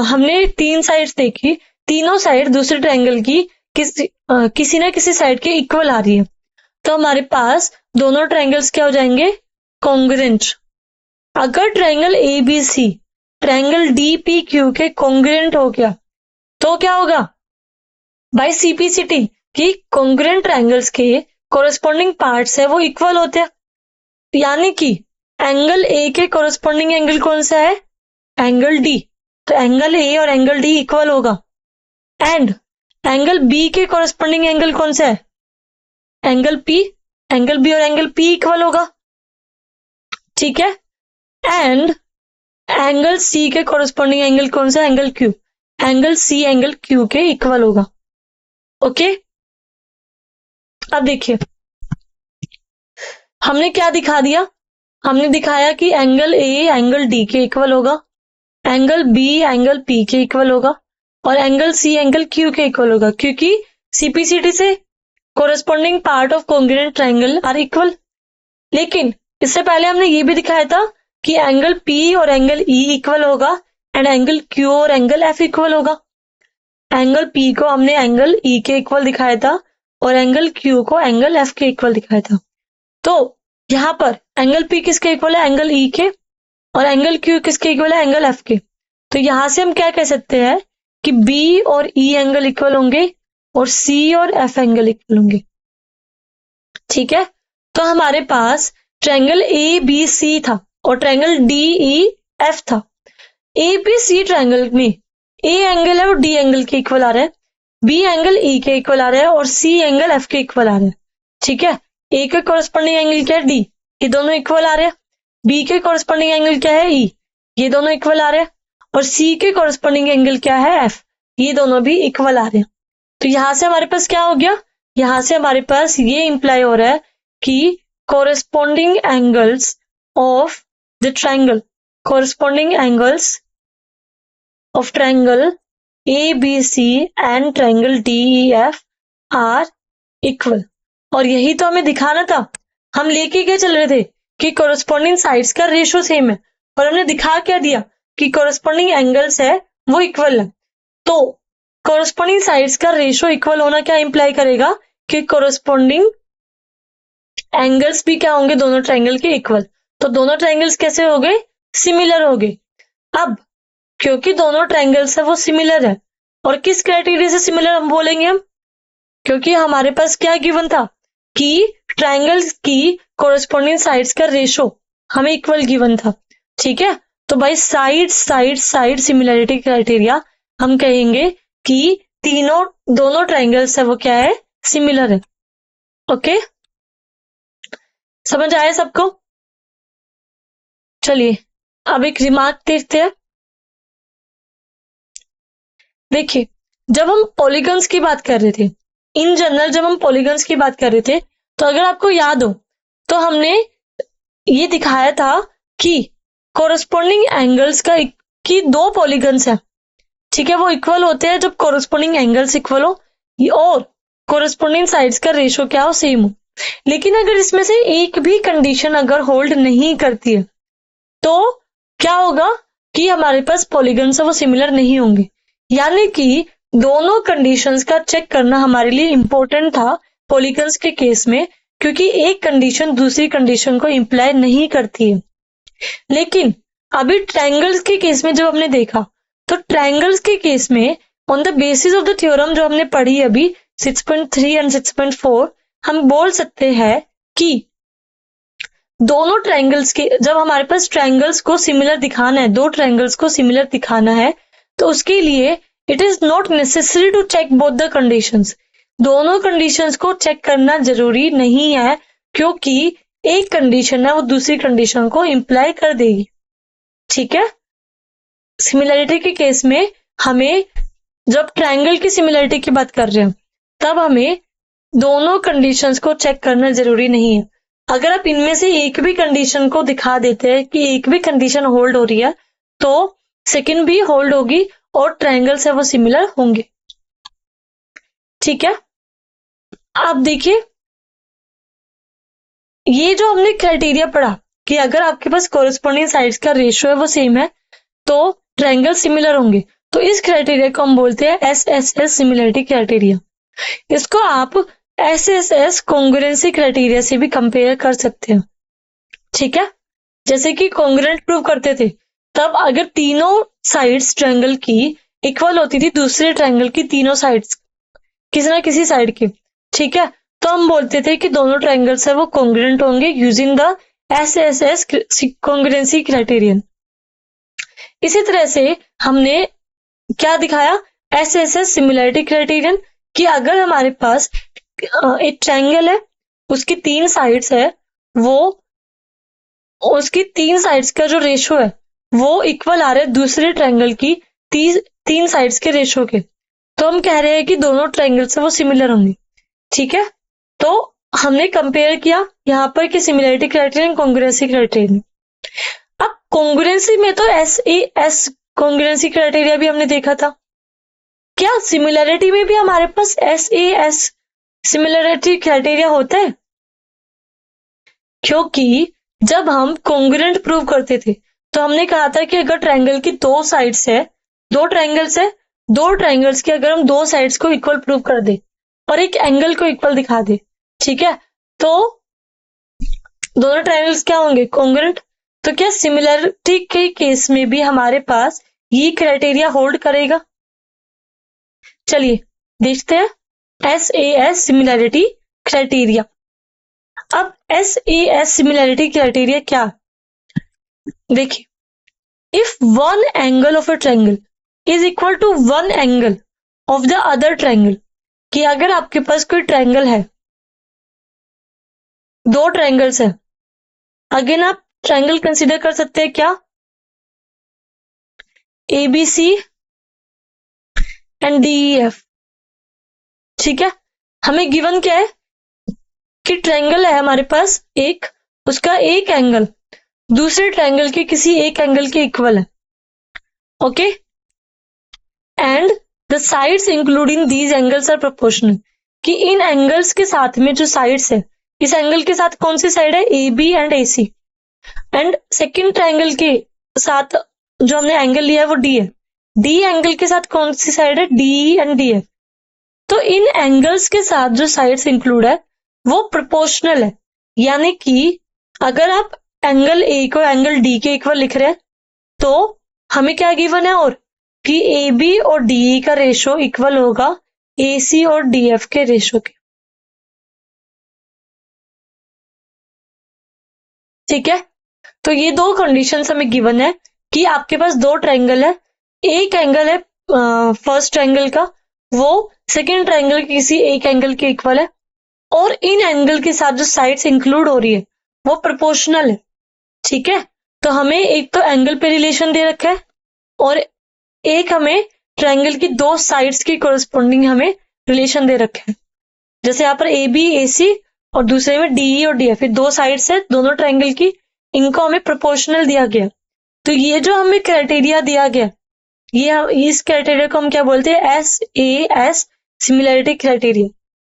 हमने 3 साइड्स देखी, तीनों साइड दूसरे ट्रायंगल की किसी ना किसी साइड के इक्वल आ रही है, तो हमारे पास दोनों ट्रायंगल्स क्या हो जाएंगे? कॉन्ग्रुएंट। अगर triangle A B C triangle D P Q के कॉन्ग्रुएंट हो गया तो क्या होगा? बाय सीपीसीटी कि कॉन्ग्रुएंट ट्रायंगल्स के कोरेस्पॉन्डिंग पार्ट्स है वो इक्वल होते हैं, यानी कि एंगल ए के कोरेस्पॉन्डिंग एंगल कौन सा है? Angle D. तो एंगल ए और एंगल डी इक्वल होगा एंड एंगल बी के कोरेस्पॉन्डिंग एंगल कौन सा है? Angle P. एंगल बी और एंगल पी इक्वल होगा। ठीक है, एंड एंगल सी के कोरेस्पॉन्डिंग एंगल कौन सा? Angle Q. Angle C angle Q के इक्वल होगा। ओके, अब देखिए हमने क्या दिखा दिया? हमने दिखाया कि एंगल ए एंगल डी के इक्वल होगा, एंगल बी एंगल पी के इक्वल होगा और एंगल सी एंगल क्यू के इक्वल होगा, क्योंकि सीपीसीटी से corresponding part of congruent triangle are equal. लेकिन इससे पहले हमने ये भी दिखाया था कि एंगल पी और एंगल ई इक्वल होगा एंड एंगल क्यू और एंगल एफ इक्वल होगा। एंगल पी को हमने एंगल ई के इक्वल दिखाया था और एंगल क्यू को एंगल एफ के इक्वल दिखाया था। तो यहाँ पर एंगल पी किसके इक्वल है? एंगल ई के, और एंगल क्यू किसके इक्वल है? एंगल एफ के। तो यहां से हम क्या कह सकते हैं कि बी और ई एंगल इक्वल होंगे और सी और एफ एंगल इक्वल होंगे। ठीक है, तो हमारे पास ट्रायंगल ए बी सी था और ट्रायंगल डी ई एफ था। ए बी सी ट्रायंगल में ए एंगल है और डी एंगल के इक्वल आ रहा है, बी एंगल ई के इक्वल आ रहा है और सी एंगल एफ के इक्वल आ रहा है। ठीक है, ए के कोरेस्पॉन्डिंग एंगल क्या है? डी। ये दोनों इक्वल आ रहे हैं। बी के कोरेस्पॉन्डिंग एंगल क्या है? ई। ये दोनों इक्वल आ रहे हैं। और सी के कोरेस्पॉन्डिंग एंगल क्या है? एफ। ये दोनों भी इक्वल आ रहे हैं। तो यहां से हमारे पास क्या हो गया? यहां से हमारे पास ये इंप्लाई हो रहा है कि corresponding angles of the triangle, corresponding angles of triangle A B C and triangle D E F are equal. और यही तो हमें दिखाना था। हम लेके क्या चल रहे थे कि कोरेस्पॉन्डिंग साइड्स का रेशियो सेम है, और हमने दिखा क्या दिया कि कोरेस्पॉन्डिंग एंगल्स है वो इक्वल है। तो कोरेस्पॉन्डिंग साइड्स का रेशियो इक्वल होना क्या इंप्लाई करेगा कि कोरेस्पॉन्डिंग एंगल्स भी क्या होंगे? दोनों ट्रायंगल के इक्वल। तो दोनों ट्रायंगल्स कैसे हो गए? सिमिलर हो गए। अब क्योंकि दोनों ट्रायंगल्स है वो सिमिलर है, और किस क्राइटेरिया से सिमिलर हम बोलेंगे हम? क्योंकि हमारे पास क्या गिवन था कि ट्रायंगल्स की कोरेस्पॉन्डिंग साइड्स का रेशियो हमें इक्वल गिवन था। ठीक है, तो by side side side similarity criteria हम कहेंगे कि दोनों ट्रायंगल्स है वो क्या है? सिमिलर है। ओके, समझ आया सबको? चलिए अब एक रिमार्क देखते हैं। देखिए, जब हम पॉलीगन्स की बात कर रहे थे, इन जनरल जब हम पॉलीगन्स की बात कर रहे थे, तो अगर आपको याद हो तो हमने ये दिखाया था कि कोरेस्पॉन्डिंग एंगल्स का कि दो पॉलीगन्स है, ठीक है, वो इक्वल होते हैं जब कोरेस्पॉन्डिंग एंगल्स इक्वल हो और कोरेस्पॉन्डिंग साइड्स का रेशियो क्या हो? सेम हो। लेकिन अगर इसमें से एक भी कंडीशन अगर होल्ड नहीं करती है तो क्या होगा कि हमारे पास पॉलीगन्स है वो सिमिलर नहीं होंगे। यानी कि दोनों कंडीशंस का चेक करना हमारे लिए इंपॉर्टेंट था पॉलीगन्स के केस में, क्योंकि एक कंडीशन दूसरी कंडीशन को इंप्लाई नहीं करती है। लेकिन अभी ट्रायंगल्स के केस में जब हमने देखा, तो ट्रायंगल्स के केस में on the basis of the theorem जो हमने पढ़ी अभी 6.3 एंड 6.4, हम बोल सकते हैं कि दोनों ट्रायंगल्स के जब हमारे पास ट्रायंगल्स को सिमिलर दिखाना है, दो ट्रायंगल्स को सिमिलर दिखाना है, तो उसके लिए it is not necessary to check both the conditions. दोनों कंडीशंस को चेक करना जरूरी नहीं है, क्योंकि एक कंडीशन है वो दूसरी कंडीशन को इंप्लाई कर देगी। ठीक है, सिमिलरिटी के केस में हमें, जब ट्रायंगल की सिमिलरिटी की बात कर रहे हैं, तब हमें दोनों कंडीशंस को चेक करना जरूरी नहीं है। अगर आप इनमें से एक भी कंडीशन को दिखा देते हैं कि एक भी कंडीशन होल्ड हो रही है, तो सेकंड भी होल्ड होगी और ट्रायंगल से वो सिमिलर होंगे। ठीक है, आप देखिए, ये जो हमने क्राइटेरिया पढ़ा कि अगर आपके पास कोरिस्पोंडिंग साइड्स का रेशियो है वो सेम है तो ट्रायंगल सिमिलर होंगे, तो इस क्राइटेरिया को हम बोलते हैं SSS सिमिलरिटी क्राइटेरिया। इसको आप SSS कॉन्ग्रुएंसी क्राइटेरिया से भी कंपेयर कर सकते हैं। ठीक है, जैसे कि कॉन्ग्रुएंट प्रूव करते थे, तब अगर तीनों साइड्स ट्रायंगल की इक्वल होती थी दूसरे ट्रायंगल की तीनों साइड्स किसी ना किसी साइड की, ठीक है, तो हम बोलते थे कि दोनों ट्रायंगल्स है वो कॉन्ग्रुएंट होंगे using the SSS congruency criterion. इसी तरह से हमने क्या दिखाया, SSS सिमिलरिटी क्राइटेरियन, कि अगर हमारे पास एक ट्रायंगल है, उसकी 3 साइड्स है, वो उसकी 3 साइड्स का जो रेशियो है वो इक्वल आ रहा है दूसरे ट्रायंगल की 3 साइड्स के रेशियो के, तो हम कह रहे हैं कि दोनों ट्रायंगल से वो सिमिलर होंगे। ठीक है, तो हमने कंपेयर किया यहाँ पर कि सिमिलरिटी क्राइटेरियन कॉन्ग्रुएंसी क्राइटेरियन। अब कॉन्ग्रुएंसी में तो SAS कॉन्ग्रुएंसी क्राइटेरिया भी हमने देखा था, क्या सिमिलरिटी में भी हमारे पास SAS सिमिलरिटी क्राइटेरिया होता है? क्योंकि जब हम कॉन्ग्रुएंट प्रूव करते थे तो हमने कहा था कि अगर ट्रायंगल की 2 साइड्स है, 2 ट्रायंगल्स है, 2 ट्रायंगल्स की अगर हम 2 साइड्स को इक्वल प्रूव कर दे और एक एंगल को इक्वल दिखा दे, ठीक है, तो दोनों ट्रायंगल्स क्या होंगे, कॉन्ग्रुएंट। तो क्या सिमिलरिटी के केस में भी हमारे पास ये क्राइटेरिया होल्ड करेगा? चलिए देखते हैं SAS सिमिलरिटी क्राइटेरिया। अब SAS सिमिलरिटी क्राइटेरिया क्या, देखिए, if one angle of a triangle is equal to one angle of the other triangle, कि अगर आपके पास कोई ट्रायंगल है, 2 ट्रायंगल्स है, अगेन आप ट्रायंगल कंसीडर कर सकते हैं क्या, ABC एंड DEF। ठीक है, हमें गिवन क्या है कि ट्रायंगल है हमारे पास एक, उसका एक एंगल दूसरे ट्रायंगल के किसी एक एंगल के इक्वल है, okay, and the sides including these angles are proportional, कि इन एंगल्स के साथ में जो साइड्स है, इस एंगल के साथ कौन सी साइड है, AB and AC, and second triangle के साथ जो हमने एंगल लिया है वो D है, D एंगल के साथ कौन सी साइड है, DE एंड DF। तो इन एंगल्स के साथ जो साइड्स इंक्लूड है वो प्रोपोर्शनल है, यानी कि अगर आप एंगल A को एंगल D के इक्वल लिख रहे हैं तो हमें क्या गिवन है, और कि AB और DE का रेशियो इक्वल होगा AC और DF के रेशियो के। ठीक है, तो ये 2 कंडीशंस हमें गिवन है कि आपके पास 2 ट्रायंगल है, एक एंगल है फर्स्ट ट्रायंगल का, वो सेकेंड ट्रायंगल के किसी एक एंगल के इक्वल है, और इन एंगल के साथ जो साइड्स इंक्लूड हो रही है वो प्रोपोर्शनल है। ठीक है, तो हमें एक तो एंगल पे रिलेशन दे रखा है और एक हमें ट्रायंगल की 2 साइड्स की कोरिस्पोंडिंग हमें रिलेशन दे रखा है, जैसे यहाँ पर AB AC और दूसरे में DE और DF, 2 साइड्स है दोनों ट्रायंगल की, इनको हमें प्रोपोर्शनल दिया गया। तो ये जो हमें क्राइटेरिया दिया गया, ये इस क्राइटेरिया को हम क्या बोलते हैं, SAS सिमिलरिटी क्राइटेरिया,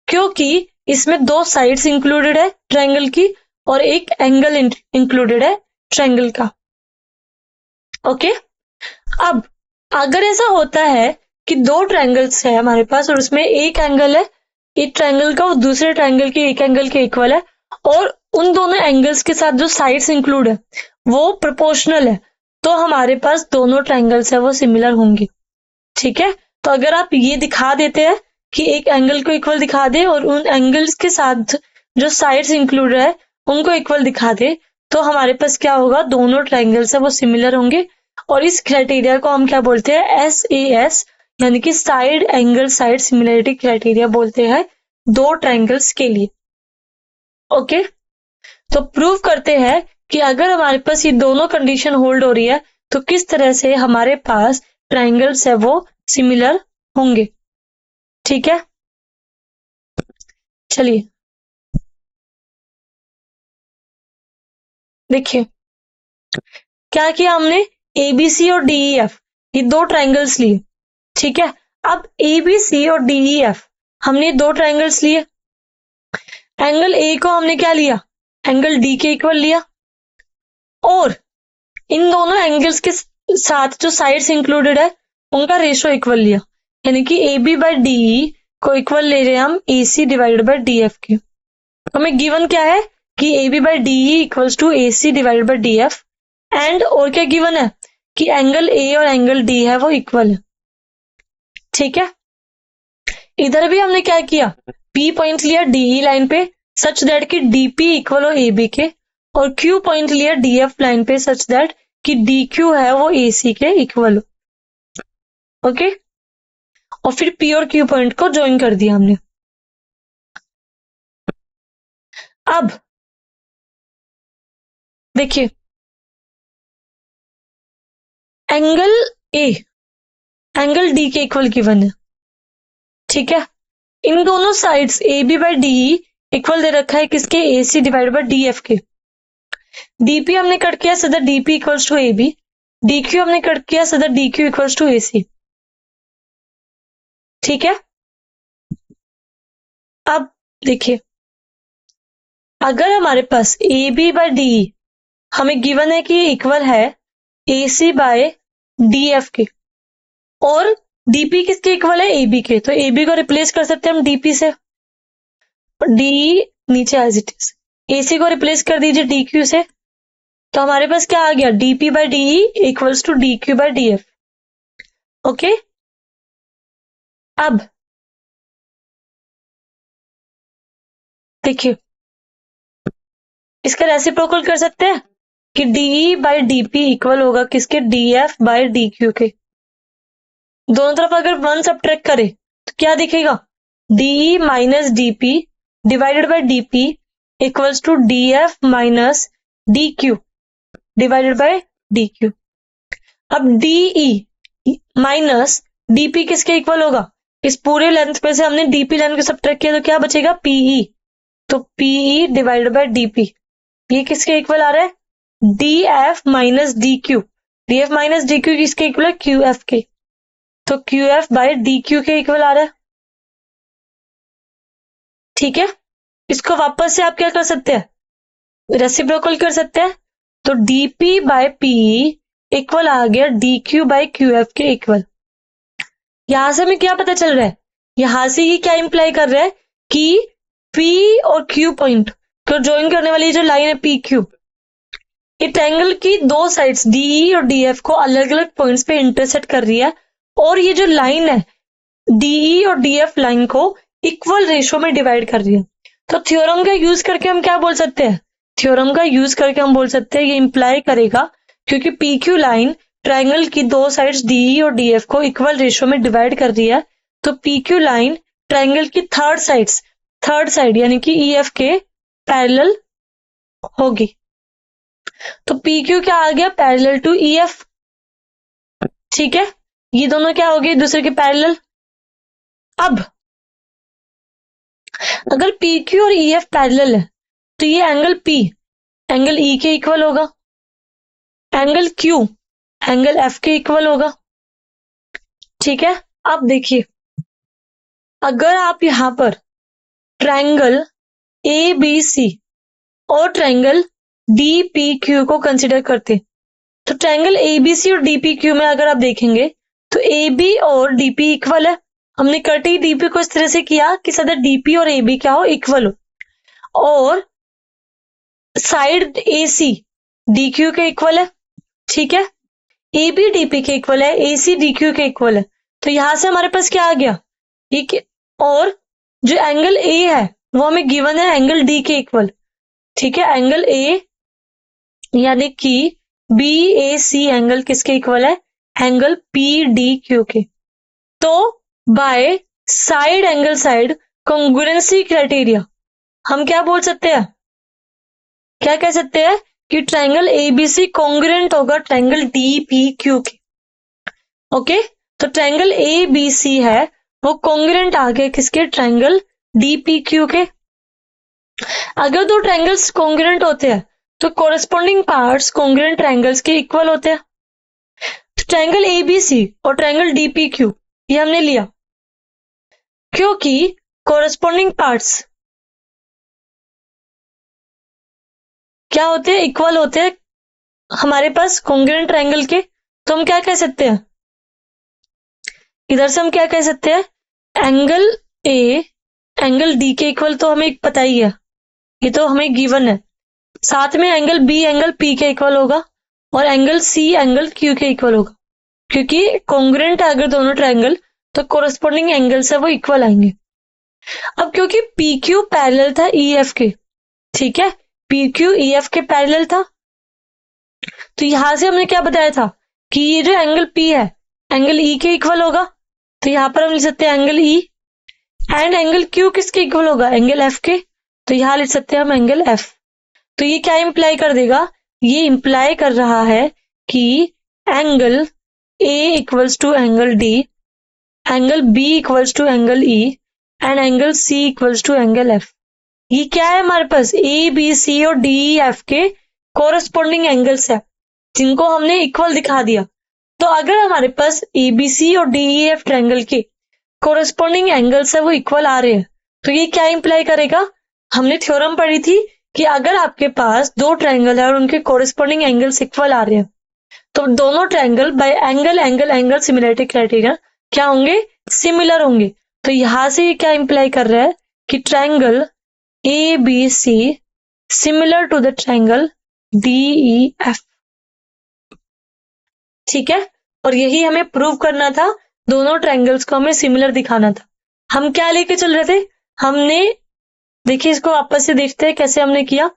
क्योंकि इसमें 2 साइड्स इंक्लूडेड है ट्रायंगल की और एक एंगल इंक्लूडेड है ट्रायंगल का। ओके, अब अगर ऐसा होता है कि 2 ट्रायंगल्स है हमारे पास और उसमें एक एंगल है एक ट्रायंगल का, वो दूसरे ट्रायंगल के एक एंगल के इक्वल है, और उन दोनों एंगल्स के साथ जो साइड्स इंक्लूड है वो प्रोपोर्शनल है, तो हमारे पास दोनों ट्रायंगल्स है वो सिमिलर होंगे। ठीक है, तो अगर आप ये दिखा देते हैं कि एक एंगल को इक्वल दिखा दे और उन एंगल्स के साथ जो साइड्स इंक्लूड है उनको इक्वल दिखा दे, तो हमारे पास क्या होगा, दोनों ट्रायंगल्स है वो सिमिलर होंगे, और इस क्राइटेरिया को हम क्या बोलते हैं, SAS यानी कि side angle side similarity criteria बोलते हैं दो ट्रायंगल्स के लिए। ओके, तो प्रूव करते हैं कि अगर हमारे पास ये दोनों कंडीशन होल्ड हो रही है तो किस तरह से हमारे पास ट्रायंगल्स है वो सिमिलर होंगे। ठीक है, चलिए देखिए क्या किया हमने, एबीसी और डीईएफ ये दो ट्रायंगल्स लिए। ठीक है, अब एबीसी और डीईएफ हमने दो ट्रायंगल्स लिए, एंगल ए को हमने क्या लिया, एंगल डी के इक्वल लिया, और इन दोनों एंगल्स के साथ जो साइड्स इंक्लूडेड है उनका रेशो इक्वल लिया, यानी कि ए बी बाई डी को इक्वल ले रहे हैं हम A C divided by D F के। हमें गिवन क्या है कि A B by D equals to A C divided by D F, and और क्या गिवन है कि एंगल ए और एंगल डी है वो इक्वल है। ठीक है, इधर भी हमने क्या किया, पी पॉइंट लिया डी लाइन पे सच दैट कि डीपी इक्वल हो ए बी के, और क्यू पॉइंट लिया डीएफ लाइन पे सच दैट कि डी क्यू है वो ए सी के इक्वल हो। ओके, और फिर पी और क्यू पॉइंट को ज्वाइन कर दिया हमने। अब देखिए एंगल ए एंगल डी के इक्वल गिवन है। ठीक है, इन दोनों sides A B by D equal दे रखा है किसके, A C divide by D F के। डीपी हमने कट किया so that D P equals to A B, D Q हमने कट किया so that D Q equals to A C. ठीक है, अब देखिए अगर हमारे पास ए बी बाई डी हमें गिवन है कि इक्वल है A C bye D F के, और डीपी किसके इक्वल है, ए बी के, तो ए बी को रिप्लेस कर सकते हैं हम डीपी से, डी नीचे एज इट इज, ए सी को रिप्लेस कर दीजिए डी क्यू से, तो हमारे पास क्या आ गया, DP by D equals to D Q by D F. Okay, अब देखिए इसका रेसिप्रोकल कर सकते हैं कि डी बाई डीपी इक्वल होगा किसके, D F by D Q के। दोनों तरफ अगर वन सब्ट्रैक्ट करें तो क्या दिखेगा, D minus DP divided by DP equals to D F minus D Q divided by D Q. अब डीई माइनस डीपी किसके इक्वल होगा, इस पूरे लेंथ पे से हमने डीपी लेंथ को सब्ट्रैक्ट किया तो क्या बचेगा, पीई, तो पीई डिवाइडेड बाई डीपी ये किसके इक्वल आ रहा है, D F minus D Q, D F minus D Q किसके इक्वल है, क्यू एफ के, तो Q F by D Q के इक्वल आ रहा है। ठीक है, इसको वापस से आप क्या कर सकते हैं, रेसिप्रोकल कर सकते हैं, तो डीपी बाय पीई इक्वल आ गया D Q by Q F के इक्वल। यहां से हमें क्या पता चल रहा है, यहां से ये क्या इंप्लाई कर रहा है कि पी और क्यू पॉइंट को ज्वाइन करने वाली जो लाइन है पी क्यू, ये ट्रायंगल की दो साइड्स डी और डी एफ को अलग अलग पॉइंट्स पे इंटरसेक्ट कर रही है, और ये जो लाइन है डी और डी एफ लाइन को इक्वल रेशो में डिवाइड कर रही है। तो थ्योरम का यूज करके हम क्या बोल सकते हैं, थ्योरम का यूज करके हम बोल सकते हैं ये इंप्लाई करेगा क्योंकि पी क्यू लाइन ट्रायंगल की दो साइड्स डी और डी एफ को इक्वल रेशो में डिवाइड कर रही है, तो पी क्यू लाइन ट्रायंगल की थर्ड साइड यानी कि ई एफ के पैरेलल होगी। तो पी क्यू क्या आ गया, पैरेलल टू ई एफ। ठीक है, ये दोनों क्या हो गए, दूसरे के पैरेलल। अब अगर पी क्यू और ई एफ पैरेलल है तो ये एंगल पी एंगल ई के इक्वल होगा, एंगल क्यू एंगल एफ के इक्वल होगा। ठीक है, अब देखिए अगर आप यहां पर ट्रायंगल ए बी सी और ट्रायंगल डी पी क्यू को कंसिडर करते, तो ट्रायंगल ए बी सी और डी पी क्यू में अगर आप देखेंगे तो ए बी और डी पी इक्वल है। हमने कट ही डीपी को इस तरह से किया कि सदा डीपी और ए बी क्या हो, इक्वल हो, और साइड ए सी डी क्यू के इक्वल है। ठीक है, ए बी डीपी के इक्वल है, ए सी डी क्यू के इक्वल है, तो यहां से हमारे पास क्या आ गया, ठीक है, और जो एंगल ए है वो हमें गिवन है एंगल डी के इक्वल। ठीक है, एंगल ए यानी कि बी ए सी एंगल किसके इक्वल है, एंगल पी डी क्यू के। तो by side angle side congruency criteria हम क्या बोल सकते हैं, क्या कह सकते हैं कि ट्रायंगल एबीसी कॉन्ग्रुएंट होगा ट्रायंगल डीपीक्यू के। ओके, तो ट्रायंगल एबीसी है वो कॉन्ग्रुएंट आ गया किसके, ट्रायंगल डीपीक्यू के। अगर दो ट्रायंगल्स कॉन्ग्रुएंट होते हैं तो कोरेस्पोंडिंग पार्ट्स कॉन्ग्रुएंट ट्रायंगल्स के इक्वल होते हैं। तो ट्रायंगल एबीसी और ट्रायंगल डीपीक्यू ये हमने लिया क्योंकि कोरेस्पोंडिंग पार्ट्स क्या होते हैं, इक्वल होते हैं हमारे पास कॉन्ग्रुएंट ट्रायंगल के। तो हम क्या कह सकते हैं, इधर से हम क्या कह सकते हैं, एंगल ए एंगल डी के इक्वल तो हमें पता ही है, ये तो हमें गिवन है। साथ में एंगल बी एंगल पी के इक्वल होगा और एंगल सी एंगल क्यू के इक्वल होगा, क्योंकि कॉन्ग्रुएंट है अगर दोनों ट्रायंगल तो कोरेस्पोंडिंग एंगल्स है वो इक्वल आएंगे। अब क्योंकि पी क्यू पैरेलल था ई एफ के, ठीक है, पी क्यू ई एफ के पैरेलल था, तो यहां से हमने क्या बताया था कि ये जो एंगल पी है एंगल ई के इक्वल होगा। तो यहां पर हम लिख सकते हैं angle E, and angle Q किसके इक्वल होगा, एंगल एफ के। तो यहां लिख सकते हैं हम एंगल एफ। तो ये क्या इंप्लाई कर देगा, ये इंप्लाई कर रहा है कि angle A equals to angle D, angle B equals to angle E and angle C equals to angle F. ये क्या है हमारे पास, ए बी सी और डी ई एफ के कोरेस्पोंडिंग एंगल्स है जिनको हमने इक्वल दिखा दिया। तो अगर हमारे पास ए बी सी और डी ई एफ ट्रायंगल के कोरेस्पोंडिंग एंगल्स है वो इक्वल आ रहे हैं, तो ये क्या इंप्लाई करेगा, हमने थ्योरम पढ़ी थी कि अगर आपके पास दो ट्रायंगल है और उनके कोरेस्पोंडिंग एंगल्स इक्वल आ रहे हैं तो दोनों triangle bye angle angle angle similarity criteria क्या होंगे, सिमिलर होंगे। तो यहां से ये क्या इंप्लाई कर रहा है कि triangle A B C similar to the triangle D E F, ठीक है। और यही हमें प्रूव करना था, दोनों ट्रायंगल्स को हमें सिमिलर दिखाना था। हम क्या लेके चल रहे थे, हमने देखिए इसको वापस से देखते हैं कैसे हमने किया।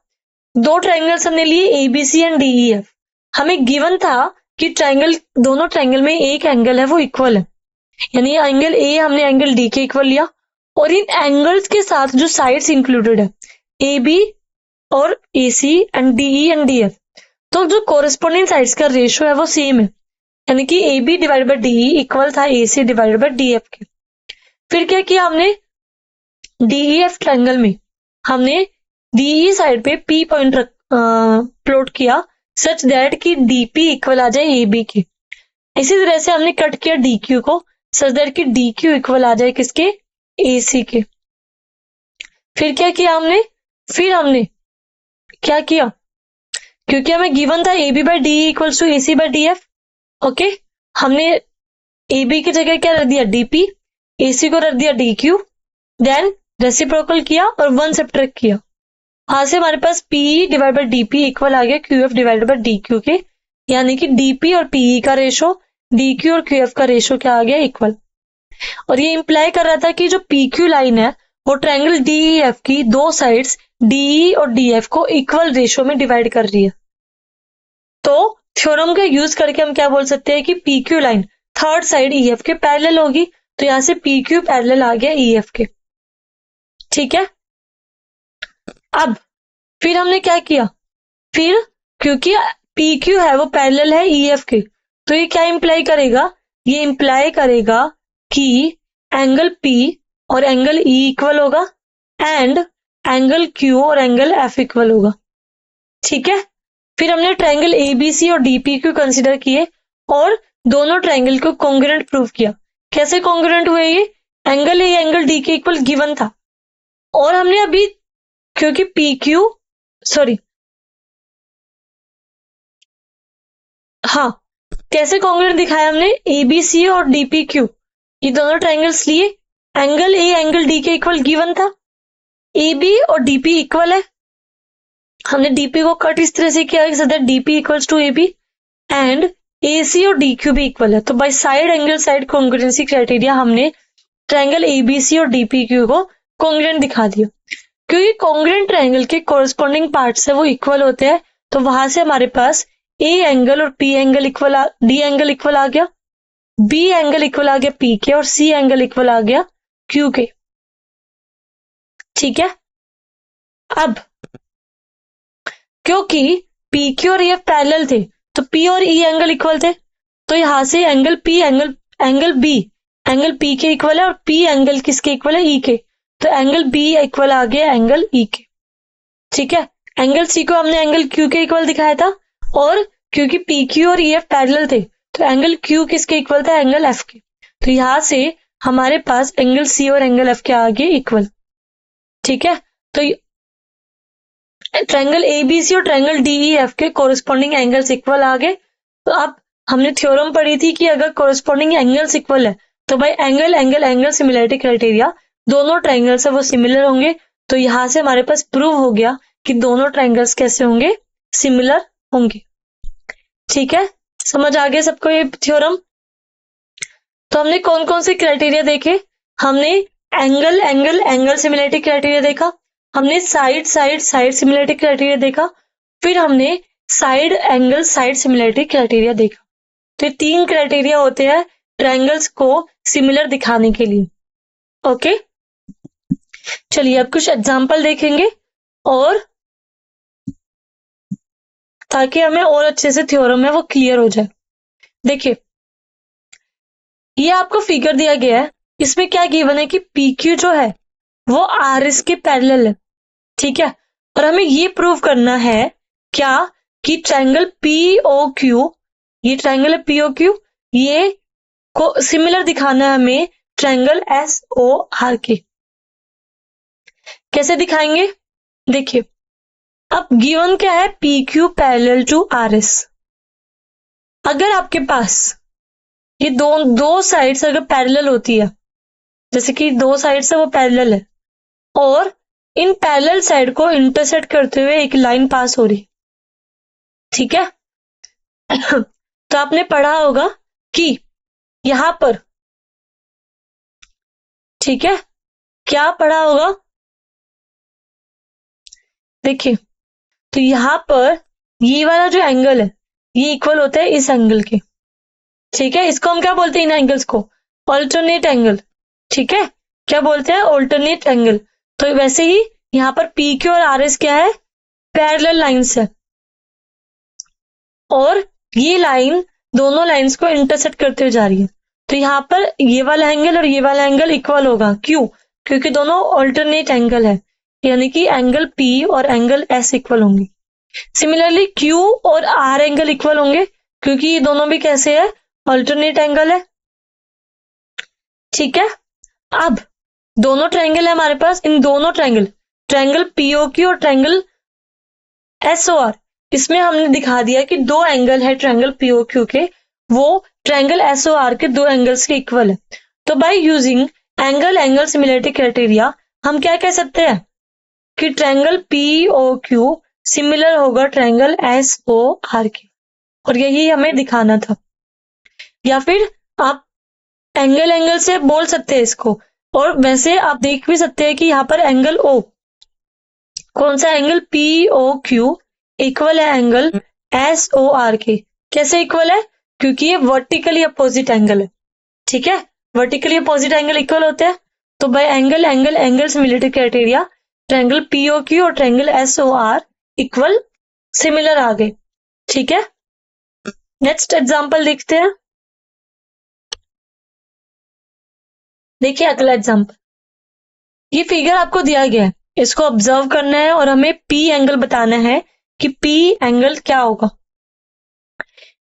दो ट्रायंगल्स हमने लिए A B C and D E F, हमें गिवन था कि ट्रायंगल दोनों ट्रायंगल में एक एंगल है वो इक्वल है, यानी एंगल ए हमने एंगल डी के इक्वल लिया और इन एंगल्स के साथ जो साइड्स इंक्लूडेड है ए बी और A C and D E and D F, तो जो कोरेस्पोंडिंग साइड्स का रेशियो है वो सेम है, यानी कि A B divided by D E equal था A C divided by D F के। फिर क्या किया हमने, डी ई एफ ट्रायंगल में हमने डी ई साइड पे पी पॉइंट प्लॉट किया सच दैट कि डी पी इक्वल आ जाए ए बी के। इसी तरह से हमने कट किया डी क्यू को सच दैट कि डी क्यू इक्वल आ जाए किसके, ए सी के। फिर क्या किया हमने, फिर हमने क्या किया, क्योंकि हमें गिवन था A B by D equals to A C by D F, okay, हमने ए बी की जगह क्या रख दिया डीपी, ए सी को रख दिया डी क्यू, देन रेसिप्रोकल किया और वन सब्ट्रैक्ट किया। वहां से हमारे पास P divide by D P equal आ गया Q F divide by D Q के, यानी कि डीपी और पीई का रेशो डी क्यू और क्यू एफ का रेशो क्या आ गया, इक्वल। और ये इंप्लाई कर रहा था कि जो पी क्यू लाइन है वो ट्रायंगल डी एफ की दो साइड्स डी और डी एफ को इक्वल रेशो में डिवाइड कर रही है। तो थ्योरम का यूज करके हम क्या बोल सकते हैं कि P Q line third side ई एफ के पैरेलल होगी, तो यहां से पी क्यू पैरेलल आ गया ई एफ के, ठीक है। अब फिर हमने क्या किया, फिर क्योंकि पी क्यू है वो पैरेलल है ई एफ के, तो ये क्या इंप्लाई करेगा, ये इंप्लाई करेगा कि एंगल पी और एंगल ई इक्वल होगा एंड एंगल क्यू और एंगल एफ इक्वल होगा, ठीक है। फिर हमने ट्रायंगल ए बी सी और डी पी क्यू कंसिडर किए और दोनों ट्रायंगल को कॉन्ग्रुएंट प्रूव किया। कैसे कॉन्ग्रुएंट हुए, ये एंगल ए एंगल डी के इक्वल गिवन था और हमने अभी क्योंकि पी क्यू कैसे कॉन्ग्रुएंट दिखाया हमने, ए बी सी और डी पी क्यू ये दोनों ट्रायंगल्स लिए, एंगल ए एंगल डी के इक्वल गिवन था, ए बी और डीपी इक्वल है, हमने डीपी को कट इस तरह से किया so that D P equals to A B and A C और डी क्यू भी इक्वल है। तो by side angle side congruency criteria हमने ट्रायंगल ए बी सी और डीपी क्यू को कॉन्ग्रुएंट दिखा दिया। क्योंकि कॉन्ग्रुएंट ट्रायंगल के कोरेस्पोंडिंग पार्ट्स है वो इक्वल होते हैं, तो वहां से हमारे पास ए एंगल और P angle equal D angle equal आ गया। बी एंगल इक्वल आ गया पी के और सी एंगल इक्वल आ गया क्यू के। ठीक है, अब क्योंकि पी क्यू और ये पैरेलल थे तो पी और ई एंगल इक्वल थे, तो यहां से angle P angle B angle P के इक्वल है और पी एंगल किसके इक्वल है, ई के। तो एंगल बी इक्वल आ गया एंगल ई के। ठीक है, एंगल सी को हमने एंगल क्यू के इक्वल दिखाया था, और क्योंकि पी क्यू और ई एफ पैरेलल थे तो एंगल क्यू किसके इक्वल था, एंगल एफ के। तो यहां से हमारे पास एंगल सी और एंगल एफ के आ गए इक्वल। ठीक है, तो ट्रायंगल एबीसी और ट्रायंगल डीईएफ के कोरिस्पॉन्डिंग एंगल्स इक्वल आ गए। तो अब हमने थ्योरम पढ़ी थी कि अगर कोरिस्पॉन्डिंग एंगल्स इक्वल है तो भाई angle angle angle similarity criteria, दोनों ट्रायंगल्स है वो सिमिलर होंगे। तो यहां से हमारे पास प्रूव हो गया कि दोनों ट्रायंगल्स कैसे होंगे, सिमिलर होंगे। ठीक है, समझ आ गया सबको ये थ्योरम। तो हमने कौन कौन से क्राइटेरिया देखे, हमने angle angle angle similarity criteria देखा, हमने side side side similarity criteria देखा, फिर हमने side angle side similarity criteria देखा। तो ये 3 क्राइटेरिया होते हैं ट्रायंगल्स को सिमिलर दिखाने के लिए। ओके, चलिए अब कुछ एग्जांपल देखेंगे और ताकि हमें और अच्छे से थ्योरम है वो क्लियर हो जाए। देखिए, ये आपको फिगर दिया गया है, इसमें क्या गिवन है कि पी क्यू जो है वो आर एस के पैरेलल है। ठीक है, और हमें ये प्रूव करना है क्या कि ट्रायंगल पी ओ क्यू, ये ट्रायंगल है पी ओ क्यू, ये को सिमिलर दिखाना है हमें ट्रायंगल एस ओ आर के। कैसे दिखाएंगे, देखिए अब गिवन क्या है, P Q parallel to R S. अगर आपके पास ये दो साइड्स अगर पैरेलल होती है, जैसे कि 2 साइड्स है वो पैरेलल है और इन पैरेलल साइड को इंटरसेक्ट करते हुए एक लाइन पास हो रही। ठीक है तो आपने पढ़ा होगा कि यहां पर, ठीक है, क्या पढ़ा होगा, देखिए तो यहां पर ये वाला जो एंगल है ये इक्वल होता है इस एंगल के। ठीक है, इसको हम क्या बोलते हैं, इन एंगल्स को ऑल्टरनेट एंगल। ठीक है, क्या बोलते हैं, ऑल्टरनेट एंगल। तो वैसे ही यहाँ पर पी क्यू और आर एस क्या है, पैरेलल लाइंस है और ये लाइन दोनों लाइंस को इंटरसेक्ट करते हुए जा रही है। तो यहाँ पर ये वाला एंगल और ये वाला एंगल इक्वल होगा, क्यों, क्योंकि दोनों ऑल्टरनेट एंगल है, यानी कि एंगल पी और एंगल एस इक्वल होंगे। सिमिलरली क्यू और आर एंगल इक्वल होंगे क्योंकि ये दोनों भी कैसे है, ऑल्टरनेट एंगल है। ठीक है, अब दोनों ट्रायंगल है हमारे पास, इन दोनों ट्रायंगल पीओक्यू और ट्रायंगल एसओआर, इसमें हमने दिखा दिया कि 2 एंगल है ट्रायंगल पीओक्यू के, वो ट्रायंगल एसओआर के 2 एंगल्स के इक्वल है। तो by using angle angle similarity criteria हम क्या कह सकते हैं कि ट्रायंगल पीओक्यू सिमिलर होगा ट्रायंगल एसओआर के, और यही हमें दिखाना था। या फिर आप एंगल एंगल से बोल सकते हैं इसको, और वैसे आप देख भी सकते हैं कि यहाँ पर एंगल ओ, कौन सा angle P O Q equal है एंगल एस ओ आर के। कैसे इक्वल है, क्योंकि ये वर्टिकली अपोजिट एंगल है। ठीक है, वर्टिकली अपोजिट एंगल इक्वल होते हैं। तो by angle angle angle similarity criteria triangle P O Q और triangle S O R equal similar आ गए। ठीक है, नेक्स्ट एग्जांपल देखते हैं। देखिए अगला एग्जांपल, ये फिगर आपको दिया गया है, इसको ऑब्जर्व करना है और हमें पी एंगल बताना है कि पी एंगल क्या होगा।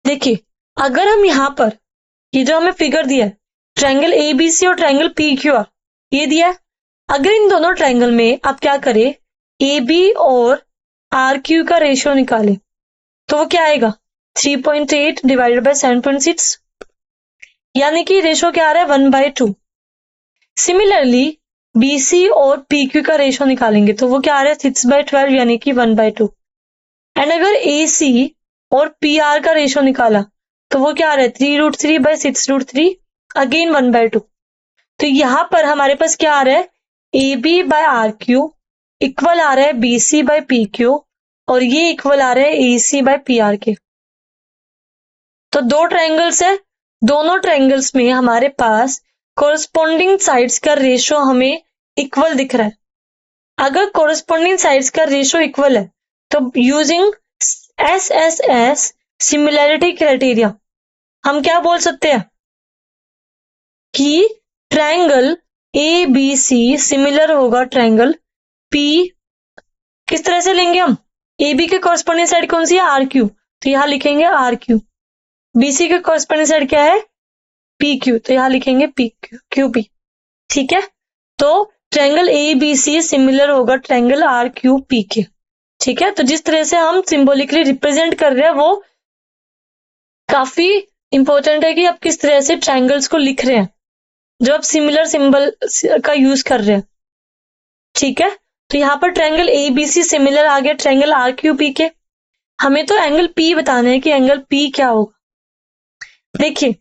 देखिए अगर हम यहां पर ये जो हमें फिगर दिया है ट्रायंगल एबीसी और ट्रायंगल पी क्यू आर ये दिया है, अगर इन दोनों ट्रायंगल में आप क्या करें, ए बी और आर क्यू का रेशियो निकालें तो वो क्या आएगा, 3.8 डिवाइडेड बाय 7.6, यानी कि रेशियो क्या आ रहा है, 1/2। सिमिलरली बीसी और पीक्यू का रेशियो निकालेंगे तो वो क्या आ रहा है, 6/12 यानी कि 1/2। एंड अगर एसी और पीआर का रेशियो निकाला तो वो क्या आ रहा है, 3√3/6√3 अगेन 1/2। तो यहां पर हमारे पास क्या आ रहा है, A B by R Q equal आ रहा है B C by P Q और ये इक्वल आ रहा है A C by P R के। तो 2 ट्रायंगल्स है, दोनों ट्रायंगल्स में हमारे पास कोरस्पॉन्डिंग साइड्स का रेशो हमें इक्वल दिख रहा है। अगर कोरस्पॉन्डिंग साइड्स का रेशो इक्वल है तो यूजिंग SSS सिमिलैरिटी क्राइटेरिया हम क्या बोल सकते हैं कि ट्रायंगल ABC सिमिलर होगा ट्रायंगल P। किस तरह से लेंगे हम? AB के कोरस्पॉन्डिंग साइड कौन सी है? RQ, तो यहां लिखेंगे RQ। BC के कोरस्पॉन्डिंग साइड क्या है? PQ, तो यहां लिखेंगे QP। ठीक है, तो ट्रायंगल ABC सिमिलर होगा ट्रायंगल RQP के। ठीक है, तो जिस तरह से हम सिंबॉलिकली रिप्रेजेंट कर रहे हैं वो काफी इंपॉर्टेंट है कि आप किस तरह से ट्रायंगल्स को लिख रहे हैं जब आप सिमिलर सिंबल का यूज कर रहे हैं। ठीक है, तो यहाँ पर ट्रायंगल ABC सिमिलर आ गया ट्रायंगल RQP के। हमें तो एंगल P बताना है कि एंगल P क्या होगा। देखिए,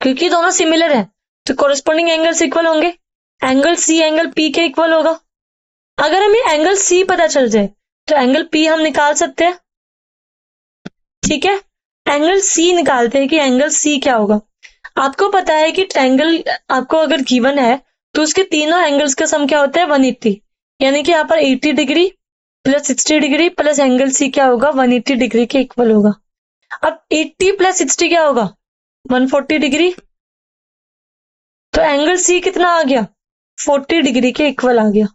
क्योंकि दोनों सिमिलर है तो कोरस्पॉन्डिंग एंगल्स इक्वल होंगे। एंगल C एंगल P के इक्वल होगा। अगर हमें एंगल C पता चल जाए तो एंगल P हम निकाल सकते हैं। ठीक है, एंगल C निकालते हैं कि एंगल C क्या होगा। आपको पता है कि ट्रायंगल आपको अगर गिवन है तो उसके तीनों एंगल्स का सम क्या होता है? 180, यानी कि यहाँ पर 80 degree plus 60 degree plus angle C क्या होगा? 180 डिग्री के इक्वल होगा। अब 80 प्लस 60 क्या होगा? 140 डिग्री। तो एंगल C कितना आ गया? 40 डिग्री के इक्वल आ गया।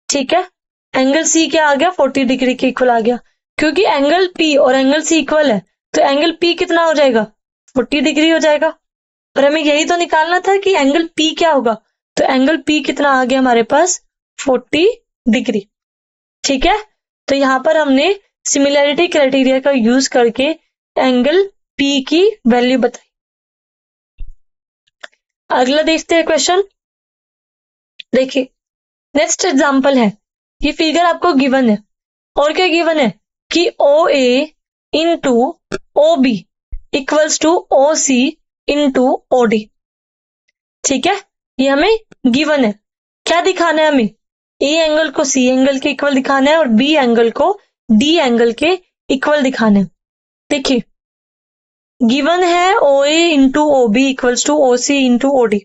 ठीक है, एंगल C क्या आ गया? 40 डिग्री के इक्वल आ गया। क्योंकि एंगल P और एंगल C इक्वल है तो एंगल P कितना हो जाएगा? 40 डिग्री हो जाएगा। और हमें यही तो निकालना था कि एंगल P क्या होगा, तो एंगल P कितना आ गया हमारे पास? 40 डिग्री। ठीक है, तो यहां पर हमने सिमिलैरिटी क्राइटेरिया का यूज करके एंगल P की वैल्यू बताई। अगला देखते हैं क्वेश्चन। देखिए, नेक्स्ट एग्जांपल है, ये फिगर आपको गिवन है और क्या गिवन है कि OA into OB equals to OC into OD। ठीक है, ये हमें गिवन है। क्या दिखाना है हमें? A एंगल को C एंगल के इक्वल दिखाना है और B एंगल को D एंगल के इक्वल दिखाना है। देखिए, गिवन है OA into OB equals to OC into OD।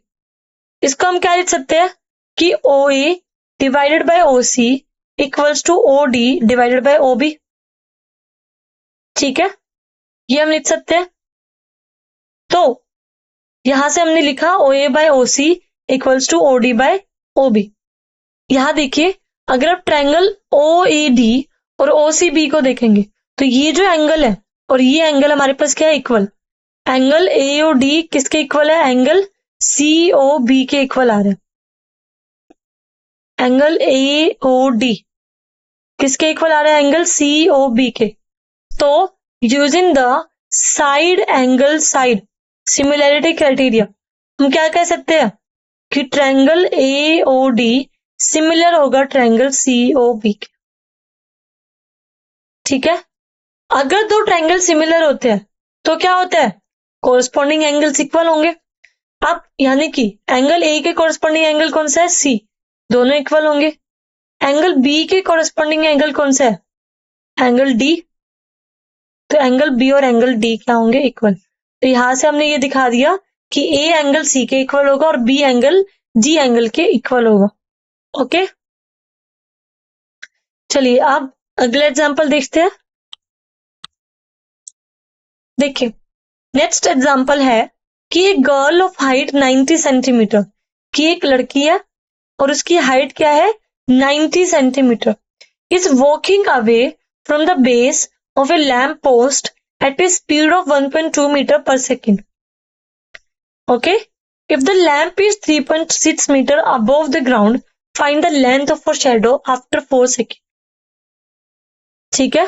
इसको हम क्या लिख सकते हैं कि OA divided by OC equals to OD divided by OB। ठीक है, ये हम लिख सकते हैं। तो यहां से हमने लिखा OA by OC equals to OD by OB। यहां देखिए, अगर आप ट्रायंगल OAD और OCB को देखेंगे तो ये जो एंगल है और ये एंगल हमारे पास क्या है? इक्वल। एंगल AOD किसके इक्वल है? एंगल COB के इक्वल आ रहा है। एंगल AOD किसके इक्वल आ रहा है? एंगल COB के। तो using the side angle side similarity criteria हम क्या कह सकते हैं कि ट्रायंगल AOD सिमिलर होगा ट्रायंगल COB के। ठीक है, अगर दो ट्रायंगल सिमिलर होते हैं तो क्या होता है? कोरस्पॉन्डिंग एंगल्स इक्वल होंगे। अब यानी कि एंगल A के कोरस्पॉन्डिंग एंगल कौन सा है? C, दोनों इक्वल होंगे। एंगल B के कोरस्पॉन्डिंग एंगल कौन सा है? एंगल D, तो एंगल B और एंगल D क्या होंगे? इक्वल। तो यहां से हमने ये दिखा दिया कि A एंगल C के इक्वल होगा और B एंगल D एंगल के इक्वल होगा। ओके, चलिए अब अगला एग्जांपल देखते हैं। देखिए, नेक्स्ट एग्जांपल है कि एक गर्ल ऑफ हाइट 90 सेंटीमीटर की एक लड़की है और उसकी हाइट क्या है? 90 centimetre is walking away from the base of a lamp post at a speed of 1.2 meter per second. Okay, if the lamp is 3.6 meter above the ground, find the length of a shadow after 4 seconds. ठीक है,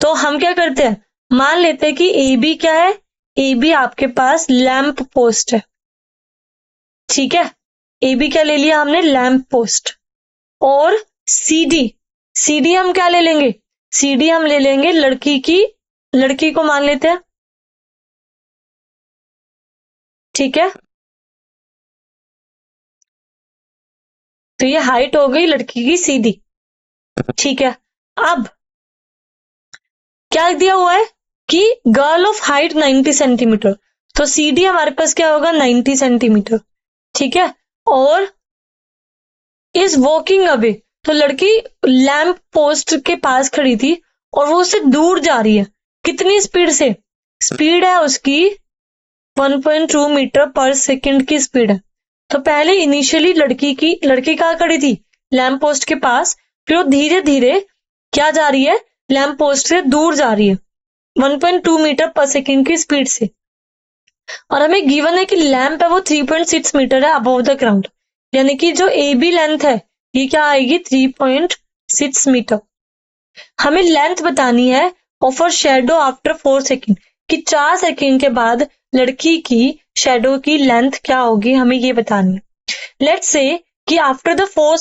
तो हम क्या करते हैं? मान लेते हैं कि AB क्या है? AB आपके पास लैंप पोस्ट है। ठीक है, AB क्या ले लिया हमने? Lamp post. और CD हम क्या ले लेंगे? CD हम ले लेंगे लड़की को मान लेते हैं। ठीक है, तो ये हाइट हो गई लड़की की CD। ठीक है, अब क्या दिया हुआ है कि गर्ल ऑफ हाइट 90 सेंटीमीटर, तो सी डी हमारे पास क्या होगा 90 सेंटीमीटर, ठीक है। और इज वॉकिंग अवे, तो लड़की लैंप पोस्ट के पास खड़ी थी और वो उससे दूर जा रही है, कितनी स्पीड से, स्पीड है उसकी 1.2 मीटर पर सेकंड की स्पीड है। तो पहले इनिशियली लड़की कहाँ खड़ी थी, लैंप पोस्ट के पास, फिर वो धीरे धीरे क्या जा रही है, लैंप पोस्ट से दूर जा रही है 1.2 मीटर पर सेकंड की स्पीड से। और हमें गिवन है कि लैंप है वो 3.6 मीटर है अबव द ग्राउंड, यानी कि जो ए बी लेंथ है ये क्या आएगी 3.6 मीटर। हमें लेंथ बतानी है of a shadow after 4 second, कि 4 सेकंड के बाद लड़की की शैडो की लेंथ क्या होगी, हमें ये बतानी है। लेट्स से कि आफ्टर द 4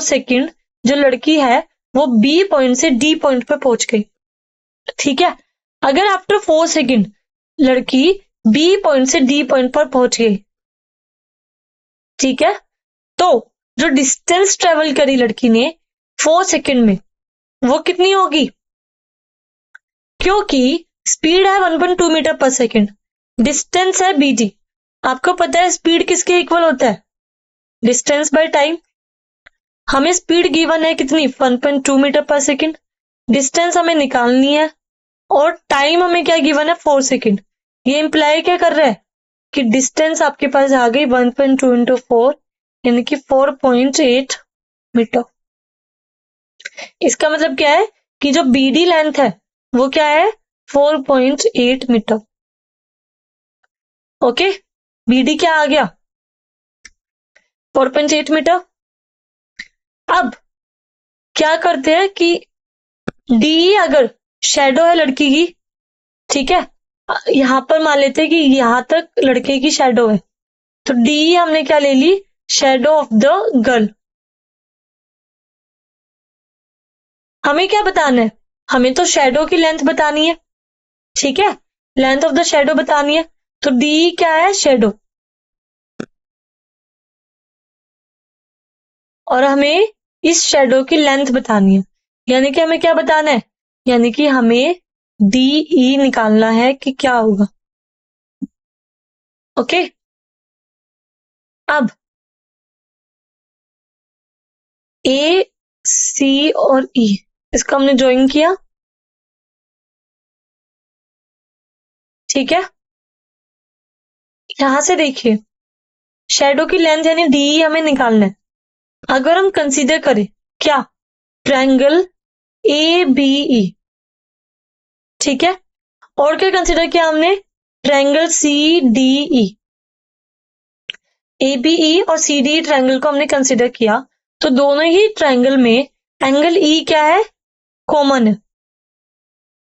सेकंड जो लड़की है वो बी पॉइंट से डी पॉइंट पर पहुंच गई, ठीक है। अगर आफ्टर 4 सेकंड लड़की बी पॉइंट से डी पॉइंट पर पहुंच गई, ठीक है, तो जो डिस्टेंस ट्रेवल करी लड़की ने 4 सेकंड में वो कितनी होगी, क्योंकि स्पीड है 1.2 मीटर पर सेकंड, डिस्टेंस है बीडी। आपको पता है स्पीड किसके इक्वल होता है, डिस्टेंस बाय टाइम। हमें स्पीड गिवन है कितनी 1.2 मीटर पर सेकंड, डिस्टेंस हमें निकालनी है और टाइम हमें क्या गिवन है 4 सेकंड। ये इंप्लाई क्या कर रहा है कि डिस्टेंस आपके पास आ गई 1.2 इंटू 4 यानी कि 4.8 मीटर। इसका मतलब क्या है कि जो बीडी लेंथ है वो क्या है 4.8 मीटर। ओके, बीडी क्या आ गया 4.8 मीटर। अब क्या करते हैं कि डी अगर शैडो है लड़की की, ठीक है, यहां पर मान लेते हैं कि यहां तक लड़के की शैडो है, तो डी हमने क्या ले ली, शैडो ऑफ द गर्ल। हमें क्या बताना है, हमें तो शैडो की लेंथ बतानी है, ठीक है, लेंथ ऑफ द शैडो बतानी है, तो डी क्या है शैडो, और हमें इस शैडो की लेंथ बतानी है, यानी कि हमें क्या बताना है, यानी कि हमें डी ई निकालना है कि क्या होगा। ओके, अब ए सी और ई इसका हमने ज्वाइन किया, ठीक है। यहां से देखिए शैडो की लेंथ यानी डी हमें निकालना है। अगर हम कंसीडर करें क्या ट्रायंगल ए बी ई, ठीक है, और क्या कंसीडर किया हमने triangle C D E, A B E और सी डी ट्रायंगल को हमने कंसीडर किया, तो दोनों ही ट्रायंगल में एंगल ई क्या है कॉमन है,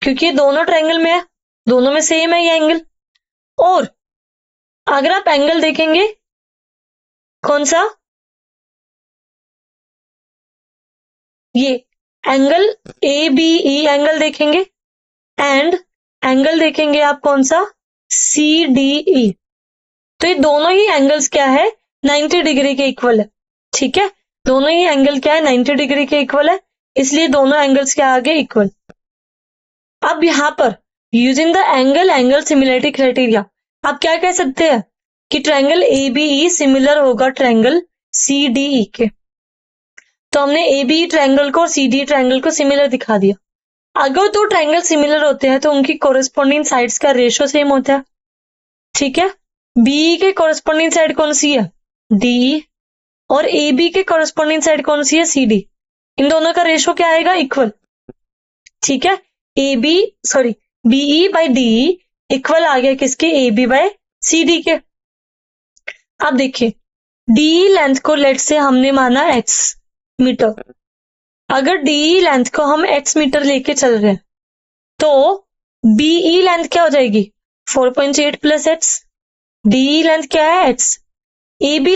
क्योंकि दोनों ट्रायंगल में है, दोनों में सेम है ये एंगल। और अगर आप एंगल देखेंगे कौन सा, ये angle A B E angle देखेंगे एंड एंगल देखेंगे आप कौन सा सी डी ई, तो ये दोनों ही एंगल्स क्या है 90 डिग्री के इक्वल है, ठीक है, दोनों ही एंगल क्या है 90 डिग्री के इक्वल है, इसलिए दोनों एंगल्स क्या आ गए इक्वल। अब यहां पर using the angle similarity criteria आप क्या कह सकते हैं कि triangle A B E similar होगा ट्रायंगल सी डी ई के, तो हमने ए बी ट्रायंगल को और सी डी ट्रायंगल को सिमिलर दिखा दिया। अगर दो ट्रायंगल सिमिलर होते हैं तो उनकी कोरेस्पोंडिंग साइड्स का रेशियो सेम होता है, ठीक है। बी के कोरेस्पोंडिंग साइड कौन सी है डी, और ए बी के कोरेस्पोंडिंग साइड कौन सी है सी डी, इन दोनों का रेशियो क्या आएगा इक्वल, ठीक है। A B sorry B E by D equal आ गया किसके A B by C D के। अब देखिए डी लेंथ को लेट से हमने माना एक्स मीटर, अगर डी लेंथ को हम एक्स मीटर लेके चल रहे हैं तो बीई लेंथ क्या हो जाएगी 4.8 प्लस एक्स, डी लेंथ क्या है एक्स, ए बी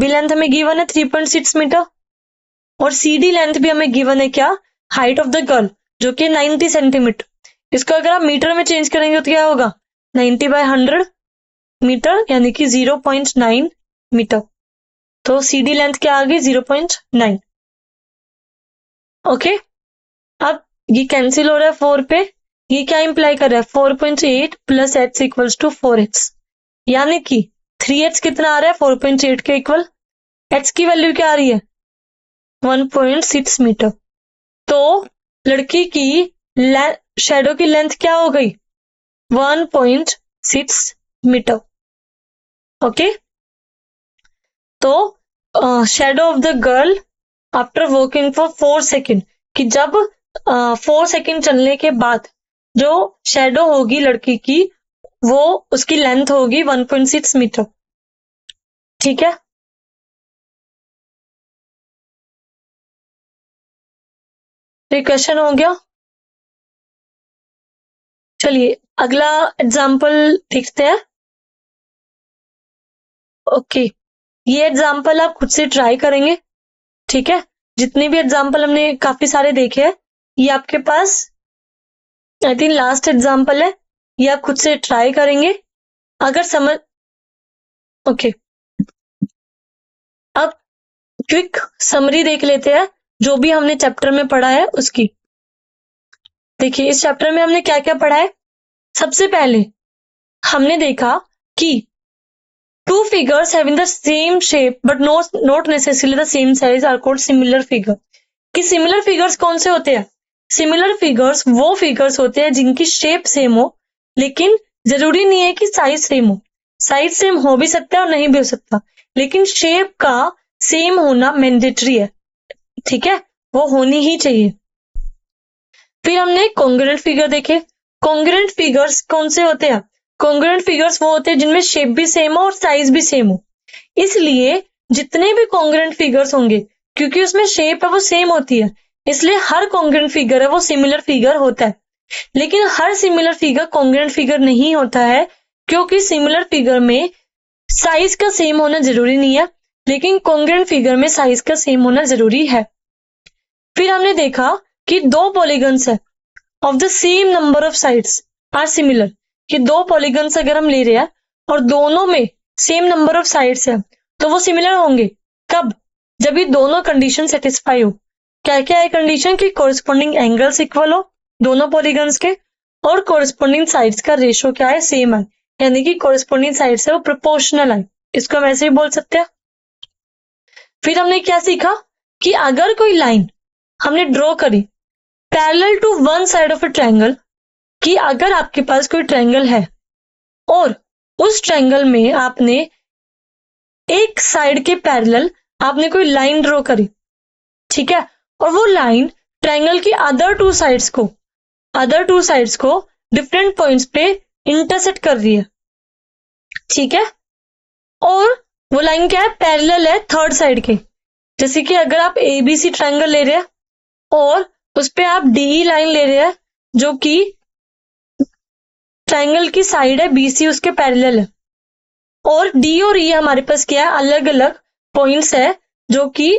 लेंथ हमें गिवन है 3.6 मीटर और सी डी लेंथ भी हमें गिवन है क्या हाइट ऑफ द गर्ल जो कि 90 सेंटीमीटर। इसको अगर आप मीटर में चेंज करेंगे तो क्या होगा 90 बाय 100 मीटर यानी कि 0.9 मीटर, तो सी डी लेंथ क्या आ गई 0.9। ओके, अब ये कैंसिल हो रहा है 4 पे, ये क्या इंप्लाई कर रहा है 4.8 plus h equals to 4h, यानी कि 3h कितना आ रहा है 4.8 के इक्वल, h की वैल्यू क्या आ रही है 1.6 मीटर। तो लड़की की शेडो की लेंथ क्या हो गई 1.6 मीटर। ओके, तो shadow of the girl after working for 4 second, कि जब 4 सेकेंड चलने के बाद जो शेडो होगी लड़की की वो उसकी लेंथ होगी 1.6 मीटर। ठीक है, तो क्वेश्चन हो गया। चलिए अगला एग्जाम्पल देखते हैं। ओके, ये एग्जाम्पल आप खुद से ट्राई करेंगे। ठीक है, जितने भी एग्जाम्पल हमने काफी सारे देखे हैं, ये आपके पास आई थिंक लास्ट एग्जाम्पल है, ये आप खुद से ट्राई करेंगे अगर समझ। ओके, अब क्विक समरी देख लेते हैं जो भी हमने चैप्टर में पढ़ा है उसकी। देखिए इस चैप्टर में हमने क्या क्या पढ़ा है। सबसे पहले हमने देखा कि two figures having the same shape but not necessarily the same size are called similar figure. कि सिमिलर फिगर्स कौन से होते हैं, सिमिलर फिगर्स वो फिगर्स होते हैं जिनकी शेप सेम हो, लेकिन जरूरी नहीं है कि साइज सेम हो। साइज सेम हो भी सकता है और नहीं भी हो सकता, लेकिन शेप का सेम होना मैंडेटरी है। ठीक है, वो होनी ही चाहिए। फिर हमने कॉन्ग्रुएंट फिगर देखे। कॉन्ग्रुएंट फिगर्स कौन से होते हैं, कॉन्ग्रुएंट फिगर्स वो होते हैं जिनमें शेप भी सेम हो और साइज भी सेम हो। इसलिए जितने भी कॉन्ग्रुएंट फिगर्स होंगे, क्योंकि उसमें शेप है वो सेम होती है, इसलिए हर कॉन्ग्रुएंट फिगर है वो सिमिलर फिगर होता है। लेकिन हर सिमिलर फिगर कॉन्ग्रुएंट फिगर नहीं होता है, क्योंकि सिमिलर फिगर में साइज का सेम होना जरूरी नहीं है, लेकिन कॉन्ग्रुएंट फिगर में साइज का सेम होना जरूरी है। फिर हमने देखा कि दो पॉलीगन्स है of the same number of sides are similar, कि दो पॉलीगन्स अगर हम ले रहे हैं और दोनों में सेम नंबर ऑफ साइड्स है तो वो सिमिलर होंगे। कब, जब ये दोनों कंडीशन सेटिस्फाई हो। क्या क्या है कंडीशन, की कोरिस्पोंडिंग एंगल्स इक्वल हो दोनों पॉलीगन्स के, और कोरिस्पोंडिंग साइड्स का रेशियो क्या है सेम है, यानी कि कोरिस्पोंडिंग साइड्स है वो प्रोपोर्शनल है, इसको हम ऐसे ही बोल सकते हैं। फिर हमने क्या सीखा कि अगर कोई लाइन हमने ड्रॉ करी parallel to one side of a triangle, कि अगर आपके पास कोई ट्रायंगल है और उस ट्रायंगल में आपने एक साइड के पैरेलल आपने कोई लाइन ड्रॉ करी, ठीक है, और वो लाइन ट्रायंगल की अदर टू साइड्स को डिफरेंट पॉइंट्स पे इंटरसेक्ट कर रही है। ठीक है, और वो लाइन क्या है, पैरेलल है थर्ड साइड के। जैसे कि अगर आप एबीसी ट्रायंगल ले रहे हैं और उस पे आप डीई लाइन ले रहे हैं जो कि ट्रायंगल की साइड है बीसी उसके पैरेलल है, और डी और ई हमारे पास क्या है, अलग अलग पॉइंट्स है जो कि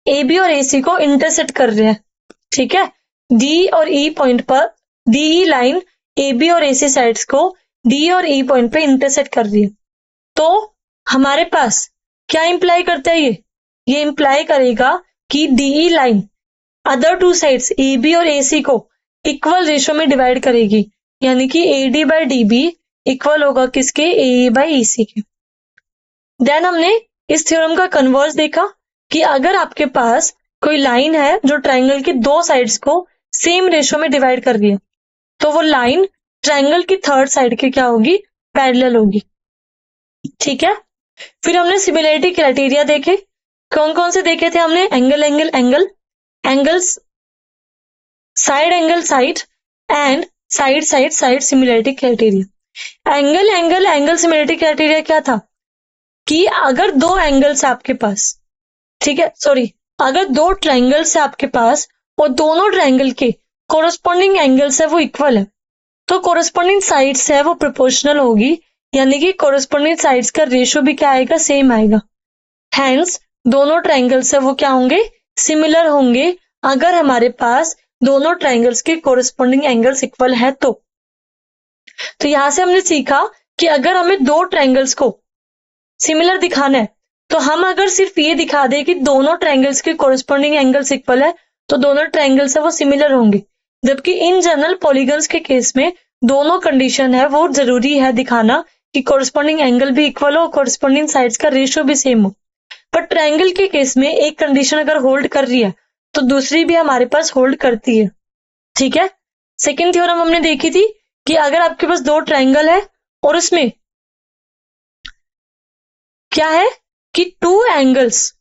ए बी और ए सी को इंटरसेक्ट कर रहे हैं। ठीक है, डी और ई पॉइंट पर डी लाइन ए बी और ए सी साइड्स को डी और ई पॉइंट पे इंटरसेक्ट कर रही है। तो हमारे पास क्या इंप्लाई करता है, ये इंप्लाई करेगा कि the line other to sides A B और ए सी को इक्वल रेशियो में डिवाइड करेगी, यानी कि A D by D B equal होगा किसके, ए बाई ई सी के। देन हमने इस थ्योरम का कन्वर्स देखा कि अगर आपके पास कोई लाइन है जो ट्रायंगल की दो साइड्स को सेम रेशियो में डिवाइड कर रही है, तो वो लाइन ट्रायंगल की थर्ड साइड के क्या होगी, पैरेलल होगी। ठीक है, फिर हमने सिमिलरिटी क्राइटेरिया देखे। कौन कौन से देखे थे हमने, angles, side and side similarity criteria. Angle similarity criteria क्या था, कि अगर दो एंगल्स आपके पास, ठीक है, अगर दो ट्रायंगल्स है आपके पास और दोनों ट्रायंगल के कोरस्पॉन्डिंग एंगल्स है वो इक्वल है, तो कोरस्पॉन्डिंग साइड्स है वो प्रोपोर्शनल होगी, यानी कि कोरस्पॉन्डिंग साइड्स का रेशियो भी क्या आएगा, सेम आएगा। हैंस दोनों ट्रायंगल्स है वो क्या होंगे, सिमिलर होंगे, अगर हमारे पास दोनों ट्रायंगल्स के कोरस्पॉन्डिंग एंगल्स इक्वल है तो यहां से हमने सीखा कि अगर हमें दो ट्रायंगल्स को सिमिलर दिखाना है तो हम अगर सिर्फ ये दिखा दे कि दोनों ट्रायंगल्स के कोरस्पॉन्डिंग एंगल्स इक्वल है तो दोनों ट्रायंगल्स है वो सिमिलर होंगे, जबकि इन जनरल पॉलीगन्स के केस में दोनों कंडीशन है वो जरूरी है दिखाना कि कोरस्पॉन्डिंग एंगल भी इक्वल हो, कोरस्पॉन्डिंग साइड्स का रेशियो भी सेम हो। पर ट्रायंगल के केस में एक कंडीशन अगर होल्ड कर रही है तो दूसरी भी हमारे पास होल्ड करती है। ठीक है, सेकेंड थ्योरम हमने देखी थी कि अगर आपके पास दो ट्रायंगल है और उसमें क्या है कि two angles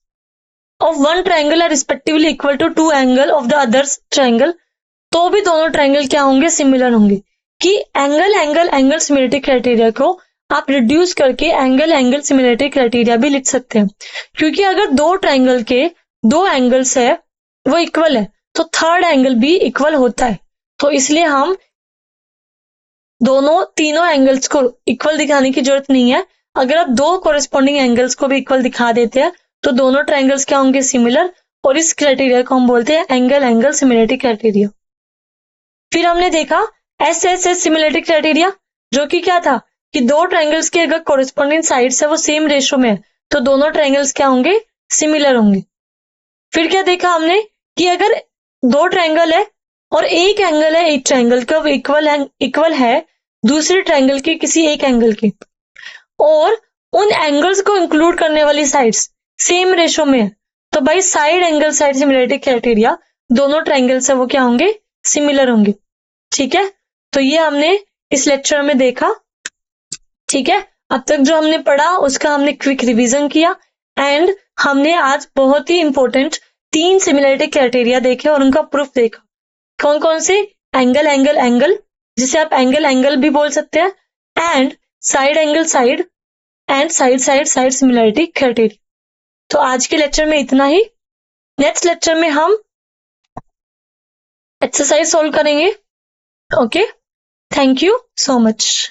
of one triangle are respectively equal to two angle of the others triangle, तो भी दोनों ट्रायंगल क्या होंगे, सिमिलर होंगे। कि angle angle angle similarity criteria को आप रिड्यूस करके एंगल एंगल सिमिलरिटी क्राइटेरिया भी लिख सकते हैं, क्योंकि अगर दो ट्रायंगल के दो एंगल्स है वो इक्वल है तो थर्ड एंगल भी इक्वल होता है। तो इसलिए हम दोनों तीनों एंगल्स को इक्वल दिखाने की जरूरत नहीं है। अगर आप दो कोरिस्पॉन्डिंग एंगल्स को भी इक्वल दिखा देते हैं तो दोनों ट्रायंगल्स क्या होंगे, सिमिलर, और इस क्राइटेरिया को हम बोलते हैं एंगल एंगल सिमिलरिटी क्राइटेरिया। फिर हमने देखा एस सिमिलरिटी क्राइटेरिया, जो कि क्या था कि दो ट्रायंगल्स के अगर कोरिस्पॉन्डिंग साइड्स है वो सेम रेशो में है तो दोनों ट्रायंगल्स क्या होंगे, सिमिलर होंगे। फिर क्या देखा हमने कि अगर दो ट्रायंगल है और एक एंगल है एक ट्रायंगल का इक्वल है दूसरे ट्रायंगल के किसी एक एंगल के, और उन एंगल्स को इंक्लूड करने वाली साइड्स सेम रेशो में है, तो भाई side angle side similarity criteria दोनों ट्रायंगल्स है वो क्या होंगे, सिमिलर होंगे। ठीक है, तो ये हमने इस लेक्चर में देखा। ठीक है, अब तक जो हमने पढ़ा उसका हमने क्विक रिवीजन किया एंड हमने आज बहुत ही इंपॉर्टेंट 3 सिमिलरिटी क्राइटेरिया देखे और उनका प्रूफ देखा। कौन कौन से, एंगल एंगल एंगल, जिसे आप एंगल एंगल भी बोल सकते हैं, and side angle side, and side side side similarity criteria. तो आज के लेक्चर में इतना ही। नेक्स्ट लेक्चर में हम एक्सरसाइज सॉल्व करेंगे। Okay, thank you so much.